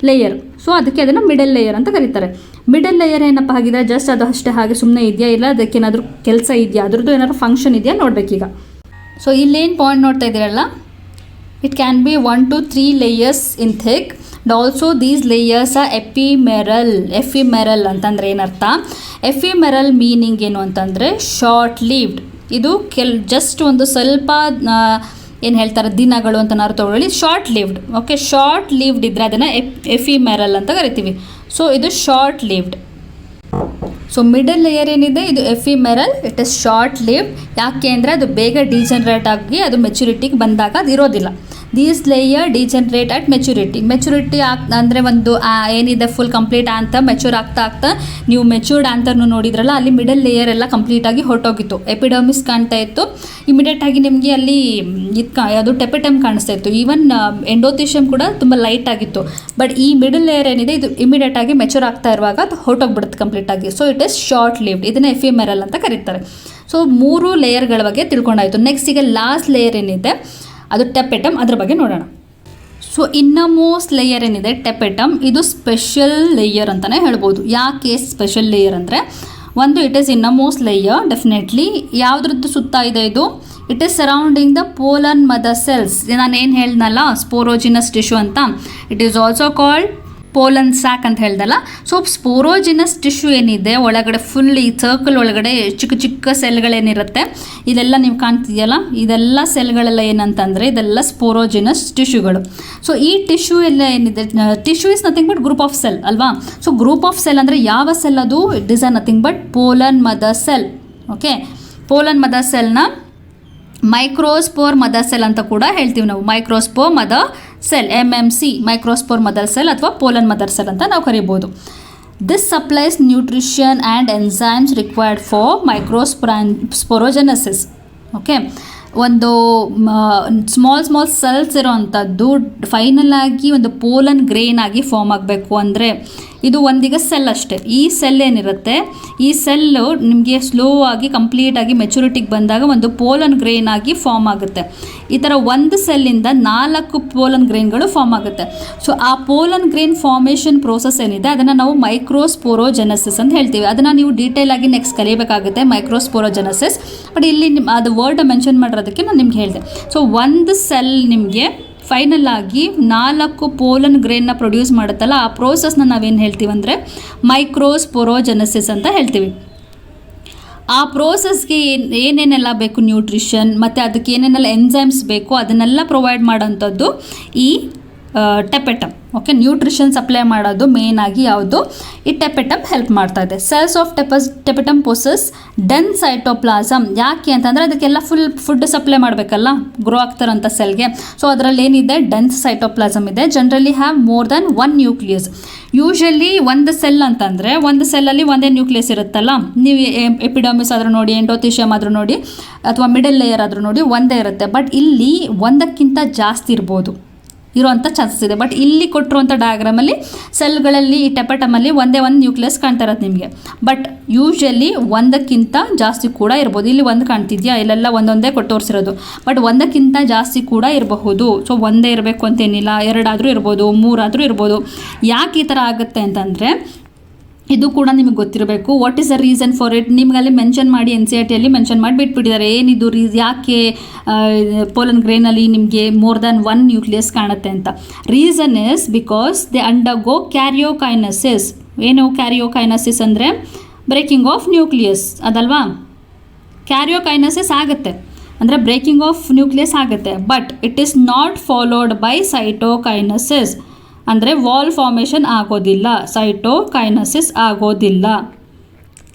ಲೇಯರ್. ಸೊ ಅದಕ್ಕೆ ಅದನ್ನು ಮಿಡಲ್ ಲೇಯರ್ ಅಂತ ಕರೀತಾರೆ. ಮಿಡಲ್ ಲೇಯರ್ ಏನಪ್ಪ ಆಗಿದೆ? ಜಸ್ಟ್ ಅದು ಅಷ್ಟೇ ಹಾಗೆ ಸುಮ್ಮನೆ ಇದೆಯಾ, ಇಲ್ಲ ಅದಕ್ಕೇನಾದರೂ ಕೆಲಸ ಇದೆಯಾ, ಅದ್ರದ್ದು ಏನಾದರೂ ಫಂಕ್ಷನ್ ಇದೆಯಾ ನೋಡಬೇಕೀಗ. ಸೊ ಇಲ್ಲೇನು ಪಾಯಿಂಟ್ ನೋಡ್ತಾ ಇದ್ದೀರಲ್ಲ, it can be 1 to 3 layers in thick. And also these layers are ephemeral. ephemeral ಅಂತಂದರೆ ಏನರ್ಥ? ephemeral ಮೀನಿಂಗ್ ಏನು ಅಂತಂದರೆ ಶಾರ್ಟ್ ಲೀವ್ಡ್. ಇದು ಜಸ್ಟ್ ಒಂದು ಸ್ವಲ್ಪ ಏನು ಹೇಳ್ತಾರೆ ದಿನಗಳು ಅಂತ ನಾವು ತಗೊಳ್ಳಿ, short lived. Okay, short lived ಇದ್ದರೆ ಅದನ್ನು ಎಫಿಮೆರಲ್ ಅಂತ ಕರಿತೀವಿ. ಸೊ ಇದು short lived. So middle layer ಏನಿದೆ ಇದು ಎಫಿಮೆರಲ್, ಇಟ್ ಇಸ್ ಶಾರ್ಟ್ ಲೀವ್ಡ್. ಯಾಕೆ ಅಂದರೆ ಅದು ಬೇಗ ಡಿಜನರೇಟ್ ಆಗಿ ಅದು ಮೆಚುರಿಟಿಗೆ ಬಂದಾಗ ಅದು ಇರೋದಿಲ್ಲ. These layer degenerate at maturity. Maturity ಅಂದರೆ ಒಂದು ಏನಿದೆ ಫುಲ್ ಕಂಪ್ಲೀಟ್ ಆಂಥರ್ ಮೆಚೂರ್ ಆಗ್ತಾ ನೀವು ಮೆಚೂರ್ಡ್ ಆಂಥರ್ನು ನೋಡಿದ್ರಲ್ಲ, ಅಲ್ಲಿ ಮಿಡಲ್ ಲೇಯರ್ ಎಲ್ಲ ಕಂಪ್ಲೀಟಾಗಿ ಹೊರಟೋಗಿತ್ತು. ಎಪಿಡರ್ಮಿಸ್ ಕಾಣ್ತಾ ಇತ್ತು, ಇಮಿಡಿಯೇಟಾಗಿ ನಿಮಗೆ ಅಲ್ಲಿ ಯಾವುದು ಟೆಪೆಟಮ್ ಕಾಣಿಸ್ತಾ ಇತ್ತು. ಈವನ್ ಎಂಡೋಥೀಶಿಯಮ್ ಕೂಡ ತುಂಬ ಲೈಟ್ ಆಗಿತ್ತು. ಬಟ್ ಈ ಮಿಡಲ್ ಲೇಯರ್ ಏನಿದೆ ಇದು ಇಮಿಡಿಯೇಟಾಗಿ ಮೆಚೂರ್ ಆಗ್ತಾ ಇರುವಾಗ ಅದು ಹೊರಟೋಗ್ಬಿಡುತ್ತೆ ಕಂಪ್ಲೀಟಾಗಿ. So it is short lived. ಇದನ್ನು ಎಫಿಮೆರಲ್ ಅಂತ ಕರೀತಾರೆ. ಸೊ 3 ಲೇಯರ್ಗಳ ಬಗ್ಗೆ ತಿಳ್ಕೊಂಡಾಯಿತು. ನೆಕ್ಸ್ಟ್ ಈಗ ಲಾಸ್ಟ್ ಲೇಯರ್ ಏನಿದೆ ಅದು ಟೆಪೆಟಮ್, ಅದ್ರ ಬಗ್ಗೆ ನೋಡೋಣ. ಸೊ ಇನ್ನಮೋಸ್ಟ್ ಲೇಯರ್ ಏನಿದೆ ಟೆಪೆಟಮ್, ಇದು ಸ್ಪೆಷಲ್ ಲೇಯರ್ ಅಂತಲೇ ಹೇಳ್ಬೋದು. ಯಾಕೆ ಸ್ಪೆಷಲ್ ಲೇಯರ್ ಅಂದರೆ, ಒಂದು ಇಟ್ ಈಸ್ ಇನ್ನಮೋಸ್ಟ್ ಲೇಯರ್ ಡೆಫಿನೆಟ್ಲಿ. ಯಾವುದ್ರದ್ದು ಸುತ್ತ ಇದೆ ಇದು? It is surrounding the pollen mother cells. ನಾನು ಏನು ಹೇಳ್ದಲ್ಲ ಸ್ಪೋರೋಜಿನಸ್ ಟಿಶ್ಯೂ ಅಂತ, it is also called pollen sack ಅಂತ ಹೇಳ್ದಲ್ಲ. ಸೊ ಸ್ಪೋರೋಜಿನಸ್ ಟಿಶ್ಯೂ ಏನಿದೆ ಒಳಗಡೆ ಫುಲ್ ಈ ಸರ್ಕಲ್ ಒಳಗಡೆ ಚಿಕ್ಕ ಚಿಕ್ಕ ಸೆಲ್ಗಳೇನಿರುತ್ತೆ ಇದೆಲ್ಲ ನೀವು ಕಾಣ್ತಿದೆಯಲ್ಲ, ಇದೆಲ್ಲ ಸೆಲ್ಗಳೆಲ್ಲ ಏನಂತಂದರೆ ಇದೆಲ್ಲ ಸ್ಪೋರೋಜಿನಸ್ ಟಿಶ್ಯೂಗಳು. ಸೊ ಈ ಟಿಶ್ಯೂ ಎಲ್ಲ ಏನಿದೆ, tissue is nothing but group of cell ಅಲ್ವಾ. ಸೊ ಗ್ರೂಪ್ ಆಫ್ ಸೆಲ್ ಅಂದರೆ ಯಾವ ಸೆಲ್ ಅದು? It is nothing but pollen mother cell. Okay, pollen mother ಸೆಲ್ನ ಮೈಕ್ರೋಸ್ಪೋರ್ ಮದರ್ ಸೆಲ್ ಅಂತ ಕೂಡ ಹೇಳ್ತೀವಿ ನಾವು. Microspore mother cell, MMC, microspore mother cell ಅಥವಾ ಪೋಲನ್ ಮದರ್ ಸೆಲ್ ಅಂತ ನಾವು ಕರಿಬೋದು. This supplies nutrition and enzymes required for microsporogenesis. Okay, ಒಂದು ಸ್ಮಾಲ್ ಸೆಲ್ಸ್ ಇರೋವಂಥದ್ದು ಫೈನಲ್ ಆಗಿ ಒಂದು ಪೋಲನ್ ಗ್ರೇನ್ ಆಗಿ ಫಾರ್ಮ್ ಆಗಬೇಕು ಅಂದರೆ ಇದು ಒಂದೀಗ ಸೆಲ್ ಅಷ್ಟೇ. ಈ ಸೆಲ್ ಏನಿರುತ್ತೆ, ಈ ಸೆಲ್ಲು ನಿಮಗೆ ಸ್ಲೋ ಆಗಿ ಕಂಪ್ಲೀಟಾಗಿ ಮೆಚುರಿಟಿಗೆ ಬಂದಾಗ ಒಂದು ಪೋಲನ್ ಗ್ರೇನ್ ಆಗಿ ಫಾರ್ಮ್ ಆಗುತ್ತೆ. ಈ ಥರ ಒಂದು ಸೆಲ್ಲಿಂದ 4 ಪೋಲನ್ ಗ್ರೇನ್ಗಳು ಫಾರ್ಮ್ ಆಗುತ್ತೆ. ಸೊ ಆ ಪೋಲನ್ ಗ್ರೇನ್ ಫಾರ್ಮೇಷನ್ ಪ್ರೋಸೆಸ್ ಏನಿದೆ ಅದನ್ನು ನಾವು ಮೈಕ್ರೋಸ್ಪೋರೋಜೆನೆಸಿಸ್ ಅಂತ ಹೇಳ್ತೀವಿ. ಅದನ್ನು ನೀವು ಡೀಟೇಲ್ ಆಗಿ ನೆಕ್ಸ್ಟ್ ಕಲಿಯಬೇಕಾಗುತ್ತೆ, ಮೈಕ್ರೋಸ್ಪೋರೋಜೆನೆಸಿಸ್. ಬಟ್ ಇಲ್ಲಿ ಅದು ವರ್ಡ್ ಮೆನ್ಷನ್ ಮಾಡಿರೋದಕ್ಕೆ ನಾನು ನಿಮ್ಗೆ ಹೇಳಿದೆ. ಸೊ ಒಂದು ಸೆಲ್ ನಿಮಗೆ ಫೈನಲ್ ಆಗಿ 4 ಪೋಲನ್ ಗ್ರೇನ್ನ ಪ್ರೊಡ್ಯೂಸ್ ಮಾಡುತ್ತಲ್ಲ, ಆ ಪ್ರೋಸೆಸ್ನ ನಾವೇನು ಹೇಳ್ತೀವಿ ಅಂದರೆ ಮೈಕ್ರೋಸ್ಪೋರೋಜೆನೆಸಿಸ್ ಅಂತ ಹೇಳ್ತೀವಿ. ಆ ಪ್ರೋಸೆಸ್ಗೆ ಏನೇನೆಲ್ಲ ಬೇಕು, ನ್ಯೂಟ್ರಿಷನ್ ಮತ್ತು ಅದಕ್ಕೆ ಏನೇನೆಲ್ಲ ಎಂಜೈಮ್ಸ್ ಬೇಕು ಅದನ್ನೆಲ್ಲ ಪ್ರೊವೈಡ್ ಮಾಡೋಂಥದ್ದು ಈ ಟೆಪೆಟಮ್. ಓಕೆ, ನ್ಯೂಟ್ರಿಷನ್ ಸಪ್ಲೈ ಮಾಡೋದು ಮೇನ್ ಆಗಿ ಯಾವುದು, ಈ ಟೆಪೆಟಮ್ ಹೆಲ್ಪ್ ಮಾಡ್ತಾ ಇದೆ. Cells of tapetum possess dense cytoplasm. ಯಾಕೆ ಅಂತಂದರೆ ಅದಕ್ಕೆಲ್ಲ ಫುಡ್ ಸಪ್ಲೈ ಮಾಡಬೇಕಲ್ಲ ಗ್ರೋ ಆಗ್ತಾರಂಥ ಸೆಲ್ಗೆ. ಸೊ ಅದರಲ್ಲಿ ಏನಿದೆ, ಡೆನ್ಸ್ ಸೈಟೋಪ್ಲಾಸಮ್ ಇದೆ. Generally have more than 1 nucleus. Usually ಒಂದು ಸೆಲ್ ಅಂತಂದರೆ ಒಂದು ಸೆಲ್ಲಲ್ಲಿ ಒಂದೇ ನ್ಯೂಕ್ಲಿಯಸ್ ಇರುತ್ತಲ್ಲ. ನೀವು ಎಪಿಡರ್ಮಿಸ್ ಆದರೂ ನೋಡಿ, ಎಂಡೋಥಿಷಿಯಮ್ ಆದರೂ ನೋಡಿ, ಅಥವಾ ಮಿಡಲ್ ಲೇಯರ್ ಆದರೂ ನೋಡಿ, ಒಂದೇ ಇರುತ್ತೆ. ಬಟ್ ಇಲ್ಲಿ ಒಂದಕ್ಕಿಂತ ಜಾಸ್ತಿ ಇರೋವಂಥ ಚಾನ್ಸಸ್ ಇದೆ. ಬಟ್ ಇಲ್ಲಿ ಕೊಟ್ಟಿರುವಂಥ ಡಯಾಗ್ರಾಮಲ್ಲಿ ಸೆಲ್ಗಳಲ್ಲಿ ಈ ಟೆಪೆಟಮಲ್ಲಿ ಒಂದೇ ಒಂದು ನ್ಯೂಕ್ಲಿಯಸ್ ಕಾಣ್ತಾ ಇರೋದು ನಿಮಗೆ. ಬಟ್ ಯೂಶಲಿ ಒಂದಕ್ಕಿಂತ ಜಾಸ್ತಿ ಕೂಡ ಇರ್ಬೋದು. ಇಲ್ಲಿ ಒಂದು ಕಾಣ್ತಿದ್ಯಾ, ಇಲ್ಲೆಲ್ಲ ಒಂದೊಂದೇ ತೋರಿಸಿರೋದು. ಬಟ್ ಒಂದಕ್ಕಿಂತ ಜಾಸ್ತಿ ಕೂಡ ಇರಬಹುದು. ಸೊ ಒಂದೇ ಇರಬೇಕು ಅಂತೇನಿಲ್ಲ, 2 ಆದರೂ ಇರ್ಬೋದು, 3 ಆದರೂ ಇರ್ಬೋದು. ಯಾಕೆ ಈ ಥರ ಆಗುತ್ತೆ ಅಂತಂದರೆ ಇದು ಕೂಡ ನಿಮಗೆ ಗೊತ್ತಿರಬೇಕು. What is the reason for it? ನಿಮಗಲ್ಲಿ ಮೆನ್ಷನ್ ಮಾಡಿ NCERTಯಲ್ಲಿ ಮೆನ್ಷನ್ ಮಾಡಿ ಬಿಟ್ಬಿಟ್ಟಿದ್ದಾರೆ. ಏನಿದು ಯಾಕೆ ಪೋಲನ್ ಗ್ರೇನಲ್ಲಿ ನಿಮಗೆ ಮೋರ್ ದ್ಯಾನ್ 1 ನ್ಯೂಕ್ಲಿಯಸ್ ಕಾಣುತ್ತೆ ಅಂತ. Reason is because they undergo karyokinesis. ಏನು ಕ್ಯಾರಿಯೋಕೈನಸಿಸ್ ಅಂದರೆ ಬ್ರೇಕಿಂಗ್ ಆಫ್ ನ್ಯೂಕ್ಲಿಯಸ್ ಅದಲ್ವಾ. ಕ್ಯಾರಿಯೋಕೈನಸಿಸ್ ಆಗುತ್ತೆ ಅಂದರೆ ಬ್ರೇಕಿಂಗ್ ಆಫ್ ನ್ಯೂಕ್ಲಿಯಸ್ ಆಗುತ್ತೆ. But it is not followed by cytokinesis. ಅಂದರೆ ವಾಲ್ ಫಾರ್ಮೇಷನ್ ಆಗೋದಿಲ್ಲ, ಸೈಟೋಕೈನಸಿಸ್ ಆಗೋದಿಲ್ಲ.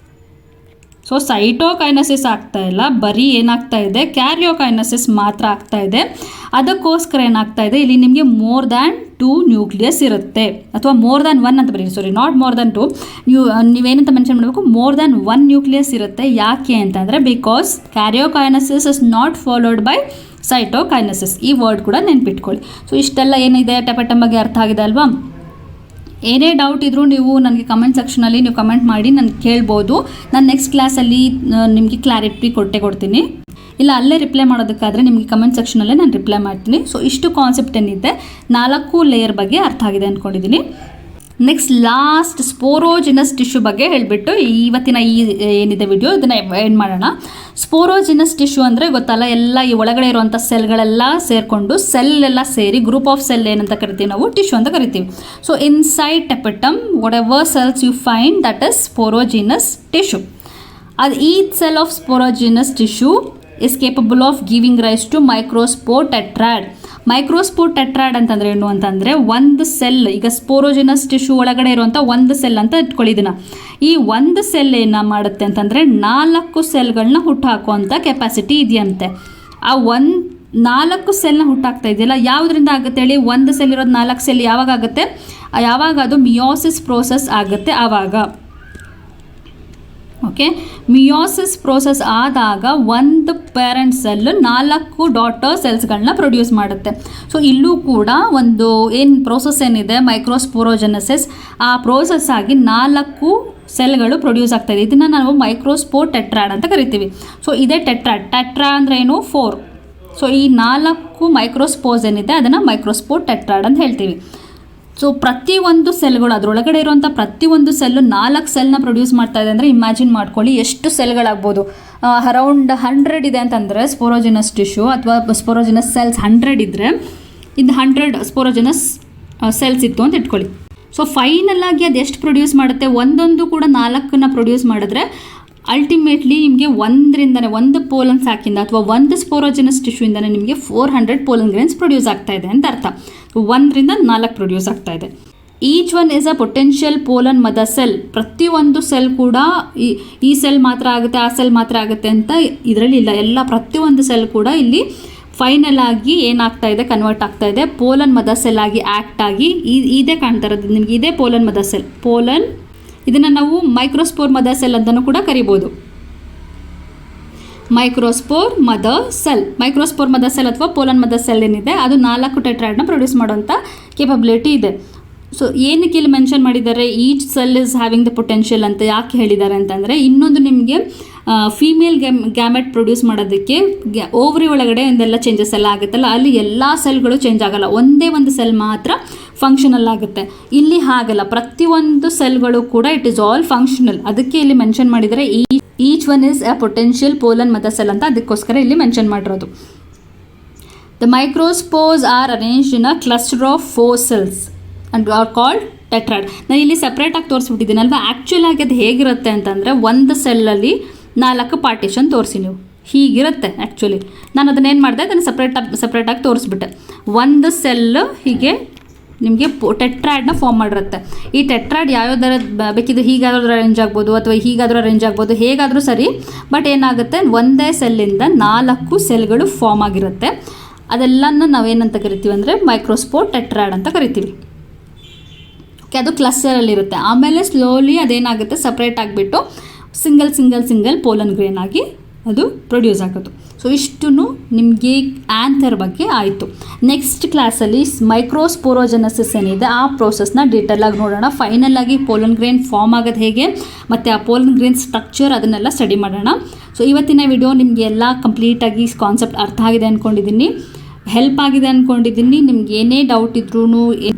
ಸೊ ಸೈಟೋಕೈನಸಿಸ್ ಆಗ್ತಾ ಇಲ್ಲ, ಬರೀ ಏನಾಗ್ತಾ ಇದೆ, ಕ್ಯಾರಿಯೋಕೈನಸಿಸ್ ಮಾತ್ರ ಆಗ್ತಾ ಇದೆ. ಅದಕ್ಕೋಸ್ಕರ ಏನಾಗ್ತಾ ಇದೆ, ಇಲ್ಲಿ ನಿಮಗೆ ಮೋರ್ ದ್ಯಾನ್ 2 ನ್ಯೂಕ್ಲಿಯಸ್ ಇರುತ್ತೆ, ಅಥವಾ ಮೋರ್ ದ್ಯಾನ್ 1 ಅಂತ ಬರೀ, ಸಾರಿ ನಾಟ್ ಮೋರ್ ದ್ಯಾನ್ 2. ನೀವೇನಂತ ಮೆನ್ಷನ್ ಮಾಡಬೇಕು, ಮೋರ್ ದ್ಯಾನ್ 1 ನ್ಯೂಕ್ಲಿಯಸ್ ಇರುತ್ತೆ. ಯಾಕೆ ಅಂತಂದರೆ because karyokinesis is not followed by cytokinesis. ಈ ವರ್ಡ್ ಕೂಡ ನೆನ್ಪಿಟ್ಕೊಳ್ಳಿ. ಸೊ ಇಷ್ಟೆಲ್ಲ ಏನಿದೆ ಟೆಪೆಟಮ್ ಬಗ್ಗೆ ಅರ್ಥ ಆಗಿದೆ ಅಲ್ವಾ? ಏನೇ ಡೌಟ್ ಇದ್ದರೂ ನೀವು ನನಗೆ ಕಮೆಂಟ್ ಸೆಕ್ಷನಲ್ಲಿ ನೀವು ಕಮೆಂಟ್ ಮಾಡಿ ನನಗೆ ಕೇಳ್ಬೋದು. ನಾನು ನೆಕ್ಸ್ಟ್ ಕ್ಲಾಸಲ್ಲಿ ನಿಮಗೆ ಕ್ಲಾರಿಟಿ ಕೊಡ್ತೀನಿ. ಇಲ್ಲ ಅಲ್ಲೇ ರಿಪ್ಲೈ ಮಾಡೋದಕ್ಕಾದರೆ ನಿಮಗೆ ಕಮೆಂಟ್ ಸೆಕ್ಷನಲ್ಲೇ ನಾನು ರಿಪ್ಲೈ ಮಾಡ್ತೀನಿ. ಸೊ ಇಷ್ಟು ಕಾನ್ಸೆಪ್ಟ್ ಏನಿದೆ 4 ಲೇಯರ್ ಬಗ್ಗೆ ಅರ್ಥ ಆಗಿದೆ ಅಂದ್ಕೊಂಡಿದ್ದೀನಿ. ನೆಕ್ಸ್ಟ್ ಲಾಸ್ಟ್ ಸ್ಪೋರೋಜಿನಸ್ ಟಿಶ್ಯೂ ಬಗ್ಗೆ ಹೇಳಿಬಿಟ್ಟು ಇವತ್ತಿನ ಈ ಏನಿದೆ ವಿಡಿಯೋ ಇದನ್ನು ಎಂಡ್ ಮಾಡೋಣ. ಸ್ಪೋರೋಜಿನಸ್ ಟಿಶ್ಯೂ ಅಂದರೆ ಗೊತ್ತಲ್ಲ, ಎಲ್ಲ ಈ ಒಳಗಡೆ ಇರುವಂಥ ಸೆಲ್ಗಳೆಲ್ಲ ಸೇರಿಕೊಂಡು ಎಲ್ಲ ಸೇರಿ ಗ್ರೂಪ್ ಆಫ್ ಸೆಲ್ ಏನಂತ ಕರಿತೀವಿ ನಾವು, ಟಿಶ್ಯೂ ಅಂತ ಕರಿತೀವಿ. So inside tapetum whatever cells you find that is sporogenous tissue. ಅದು each cell of sporogenous tissue is capable of giving rise to microspore tetrad. Microspore tetrad ಅಂತಂದರೆ ಏನು ಅಂತಂದರೆ, ಒಂದು ಸೆಲ್, ಈಗ ಸ್ಪೋರೋಜಿನಸ್ ಟಿಶ್ಯೂ ಒಳಗಡೆ ಇರುವಂಥ ಒಂದು ಸೆಲ್ ಅಂತ ಇಟ್ಕೊಳ್ಳಿದ್ದೀನ. ಈ ಒಂದು ಸೆಲ್ ಏನು ಮಾಡುತ್ತೆ ಅಂತಂದರೆ 4 ಸೆಲ್ಗಳನ್ನ ಹುಟ್ಟಾಕುವಂಥ ಕೆಪಾಸಿಟಿ ಇದೆಯಂತೆ. ಆ 4 ಸೆಲ್ನ ಹುಟ್ಟಾಕ್ತಾ ಇದೆಯಲ್ಲ, ಯಾವುದರಿಂದ ಆಗುತ್ತೆ ಹೇಳಿ? ಒಂದು ಸೆಲ್ ಇರೋದು 4 ಸೆಲ್ ಯಾವಾಗ ಆಗುತ್ತೆ? ಯಾವಾಗ ಅದು ಮಿಯೋಸಿಸ್ ಪ್ರೋಸೆಸ್ ಆಗುತ್ತೆ ಆವಾಗ. ಓಕೆ, ಮಿಯೋಸಿಸ್ ಪ್ರೋಸೆಸ್ ಆದಾಗ ಒಂದು ಪೇರೆಂಟ್ ಸೆಲ್ 4 ಡಾಟರ್ ಸೆಲ್ಸ್ಗಳನ್ನ ಪ್ರೊಡ್ಯೂಸ್ ಮಾಡುತ್ತೆ. ಸೊ ಇಲ್ಲೂ ಕೂಡ ಒಂದು ಏನು ಪ್ರೋಸೆಸ್ ಏನಿದೆ ಮೈಕ್ರೋಸ್ಪೋರೋಜೆನೆಸಿಸ್, ಆ ಪ್ರೋಸೆಸ್ ಆಗಿ 4 ಸೆಲ್ಗಳು ಪ್ರೊಡ್ಯೂಸ್ ಆಗ್ತಾಯಿದೆ. ಇದನ್ನು ನಾವು ಮೈಕ್ರೋಸ್ಪೋರ್ ಟೆಟ್ರಾಡ್ ಅಂತ ಕರಿತೀವಿ. ಸೊ ಇದೇ ಟೆಟ್ರಾ ಅಂದರೆ ಏನು? 4. ಸೊ ಈ 4 ಮೈಕ್ರೋಸ್ಪೋರ್ಸ್ ಏನಿದೆ ಅದನ್ನು ಮೈಕ್ರೋಸ್ಪೋರ್ ಟೆಟ್ರಾಡ್ ಅಂತ ಹೇಳ್ತೀವಿ. ಸೊ ಪ್ರತಿಯೊಂದು ಸೆಲ್ಗಳು, ಅದರೊಳಗಡೆ ಇರುವಂಥ ಪ್ರತಿಯೊಂದು ಸೆಲ್ಲು 4 ಸೆಲ್ನ ಪ್ರೊಡ್ಯೂಸ್ ಮಾಡ್ತಾ ಇದೆ ಅಂದರೆ ಇಮ್ಯಾಜಿನ್ ಮಾಡ್ಕೊಳ್ಳಿ ಎಷ್ಟು ಸೆಲ್ಗಳಾಗ್ಬೋದು. ಅರೌಂಡ್ 100 ಇದೆ ಅಂತಂದರೆ ಸ್ಪೋರೋಜಿನಸ್ ಟಿಶ್ಯೂ ಅಥವಾ ಸ್ಪೋರೋಜಿನಸ್ ಸೆಲ್ಸ್ 100 ಇದ್ದರೆ ಇದು 100 ಸ್ಪೋರೋಜಿನಸ್ ಸೆಲ್ಸ್ ಇತ್ತು ಅಂತ ಇಟ್ಕೊಳ್ಳಿ. ಸೊ ಫೈನಲ್ ಆಗಿ ಅದು ಎಷ್ಟು ಪ್ರೊಡ್ಯೂಸ್ ಮಾಡುತ್ತೆ? ಒಂದೊಂದು ಕೂಡ 4ನ್ನ ಪ್ರೊಡ್ಯೂಸ್ ಮಾಡಿದ್ರೆ ಅಲ್ಟಿಮೇಟ್ಲಿ ನಿಮಗೆ ಒಂದು ಪೋಲನ್ ಸ್ಯಾಕಿಂದ ಅಥವಾ ಒಂದು ಸ್ಪೋರೋಜಿನಸ್ ಟಿಶ್ಯೂಯಿಂದನೇ ನಿಮಗೆ 400 ಪೋಲನ್ ಗ್ರೇನ್ಸ್ ಪ್ರೊಡ್ಯೂಸ್ ಆಗ್ತಾ ಇದೆ ಅಂತ ಅರ್ಥ. 1ರಿಂದ 4 ಪ್ರೊಡ್ಯೂಸ್ ಆಗ್ತಾ ಇದೆ. Each one is a potential pollen mother cell. ಪ್ರತಿಯೊಂದು ಸೆಲ್ ಕೂಡ ಈ ಸೆಲ್ ಮಾತ್ರ ಆಗುತ್ತೆ, ಆ ಸೆಲ್ ಮಾತ್ರ ಆಗುತ್ತೆ ಅಂತ ಇದರಲ್ಲಿ ಇಲ್ಲ. ಎಲ್ಲ ಪ್ರತಿಯೊಂದು ಸೆಲ್ ಕೂಡ ಇಲ್ಲಿ ಫೈನಲ್ ಆಗಿ ಏನಾಗ್ತಾ ಇದೆ, ಕನ್ವರ್ಟ್ ಆಗ್ತಾ ಇದೆ, ಪೋಲನ್ ಮದರ್ ಸೆಲ್ ಆಗಿ ಆ್ಯಕ್ಟ್ ಆಗಿ ಇದೇ ಕಾಣ್ತಾ ಇರೋದು ನಿಮಗೆ. ಇದೇ ಪೋಲನ್ ಮದರ್ ಸೆಲ್. ಇದನ್ನು ನಾವು ಮೈಕ್ರೋಸ್ಪೋರ್ ಮದರ್ ಸೆಲ್ ಅಂತಲೂ ಕೂಡ ಕರಿಬೋದು. Microspore mother cell. Microspore mother cell ಅಥವಾ ಪೋಲನ್ ಮದರ್ ಸೆಲ್ ಏನಿದೆ ಅದು 4 ಟೆಟ್ರಾಯ್ಡ್ನ ಪ್ರೊಡ್ಯೂಸ್ ಮಾಡುವಂಥ ಕೇಪಬಿಲಿಟಿ ಇದೆ. ಸೊ ಏನಕ್ಕೆ ಇಲ್ಲಿ ಮೆನ್ಷನ್ ಮಾಡಿದ್ದಾರೆ each cell is having the potential ಅಂತ ಯಾಕೆ ಹೇಳಿದ್ದಾರೆ ಅಂತಂದರೆ, ಇನ್ನೊಂದು ನಿಮಗೆ ಫೀಮೇಲ್ ಗ್ಯಾಮೆಟ್ ಪ್ರೊಡ್ಯೂಸ್ ಮಾಡೋದಕ್ಕೆ ಓವರಿ ಒಳಗಡೆ ಒಂದೆಲ್ಲ ಚೇಂಜಸ್ ಎಲ್ಲ ಆಗುತ್ತಲ್ಲ, ಅಲ್ಲಿ ಎಲ್ಲ ಸೆಲ್ಗಳು ಚೇಂಜ್ ಆಗಲ್ಲ, ಒಂದೇ ಒಂದು ಸೆಲ್ ಮಾತ್ರ ಫಂಕ್ಷನಲ್ ಆಗುತ್ತೆ. ಇಲ್ಲಿ ಹಾಗಲ್ಲ, ಪ್ರತಿಯೊಂದು ಸೆಲ್ಗಳು ಕೂಡ ಇಟ್ ಈಸ್ ಆಲ್ ಫಂಕ್ಷನಲ್. ಅದಕ್ಕೆ ಇಲ್ಲಿ ಮೆನ್ಷನ್ ಮಾಡಿದರೆ each one is a potential pollen mother cell ಅಂತ ಅದಕ್ಕೋಸ್ಕರ ಇಲ್ಲಿ ಮೆನ್ಷನ್ ಮಾಡಿರೋದು. The microspores are arranged in a cluster of 4 cells and are called tetrad. ನಾನು ಇಲ್ಲಿ ಸಪ್ರೇಟಾಗಿ ತೋರಿಸ್ಬಿಟ್ಟಿದ್ದೀನಲ್ವ. ಆ್ಯಕ್ಚುಲ್ ಆಗಿ ಅದು ಹೇಗಿರುತ್ತೆ ಅಂತಂದರೆ, ಒಂದು ಸೆಲ್ಲಲ್ಲಿ 4 ಪಾರ್ಟಿಷನ್ ತೋರಿಸಿ ನೀವು, ಹೀಗಿರುತ್ತೆ ಆ್ಯಕ್ಚುಲಿ. ನಾನು ಅದನ್ನೇನು ಮಾಡಿದೆ, ಅದನ್ನು ಸಪ್ರೇಟಾಗಿ ತೋರಿಸ್ಬಿಟ್ಟೆ. ಒಂದು ಸೆಲ್ಲು ಹೀಗೆ ನಿಮಗೆ ಟೆಟ್ರಾಯ್ಡ್ನ ಫಾರ್ಮ್ ಮಾಡಿರುತ್ತೆ. ಈ ಟೆಟ್ರಾಯ್ಡ್ ಯಾವ್ಯಾವ್ದಾರ ಬೇಕಿದ್ರೆ ಹೀಗಾದ್ರೂ ಅರೇಂಜ್ ಆಗ್ಬೋದು ಅಥವಾ ಹೀಗಾದರೂ ಅರೇಂಜ್ ಆಗ್ಬೋದು, ಹೇಗಾದರೂ ಸರಿ. ಬಟ್ ಏನಾಗುತ್ತೆ, ಒಂದೇ ಸೆಲ್ಲಿಂದ 4 ಸೆಲ್ಗಳು ಫಾರ್ಮ್ ಆಗಿರುತ್ತೆ. ಅದೆಲ್ಲನೂ ನಾವೇನಂತ ಕರಿತೀವಿ ಅಂದರೆ ಮೈಕ್ರೋಸ್ಪೋರ್ ಟೆಟ್ರಾಯ್ಡ್ ಅಂತ ಕರಿತೀವಿ. ಓಕೆ, ಅದು ಕ್ಲಸ್ಟರಲ್ಲಿರುತ್ತೆ. ಆಮೇಲೆ ಸ್ಲೋಲಿ ಅದೇನಾಗುತ್ತೆ, ಸಪ್ರೇಟ್ ಆಗಿಬಿಟ್ಟು ಸಿಂಗಲ್ ಪೋಲನ್ ಗ್ರೇನ್ ಆಗಿ ಅದು ಪ್ರೊಡ್ಯೂಸ್ ಆಗೋದು. ಸೊ ಇಷ್ಟು ನಿಮಗೆ ಆ್ಯಂಥರ್ ಬಗ್ಗೆ ಆಯಿತು. ನೆಕ್ಸ್ಟ್ ಕ್ಲಾಸಲ್ಲಿ ಮೈಕ್ರೋಸ್ಪೋರೋಜೆನೆಸಿಸ್ ಏನಿದೆ ಆ ಪ್ರೋಸೆಸ್ನ ಡೀಟೇಲಾಗಿ ನೋಡೋಣ. ಫೈನಲ್ ಆಗಿ ಪೋಲನ್ ಗ್ರೇನ್ ಫಾರ್ಮ್ ಆಗೋದು ಹೇಗೆ ಮತ್ತು ಆ ಪೋಲನ್ ಗ್ರೇನ್ ಸ್ಟ್ರಕ್ಚರ್ ಅದನ್ನೆಲ್ಲ ಸ್ಟಡಿ ಮಾಡೋಣ. ಸೊ ಇವತ್ತಿನ ವಿಡಿಯೋ ನಿಮಗೆ ಎಲ್ಲ ಕಂಪ್ಲೀಟಾಗಿ ಕಾನ್ಸೆಪ್ಟ್ ಅರ್ಥ ಆಗಿದೆ ಅಂದ್ಕೊಂಡಿದ್ದೀನಿ, ಹೆಲ್ಪ್ ಆಗಿದೆ ಅಂದ್ಕೊಂಡಿದ್ದೀನಿ. ನಿಮ್ಗೆ ಏನೇ ಡೌಟ್ ಇದ್ರೂ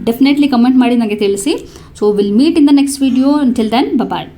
ಡೆಫಿನೆಟ್ಲಿ ಕಮೆಂಟ್ ಮಾಡಿ ನನಗೆ ತಿಳಿಸಿ. So will meet in the next video. Until then bye.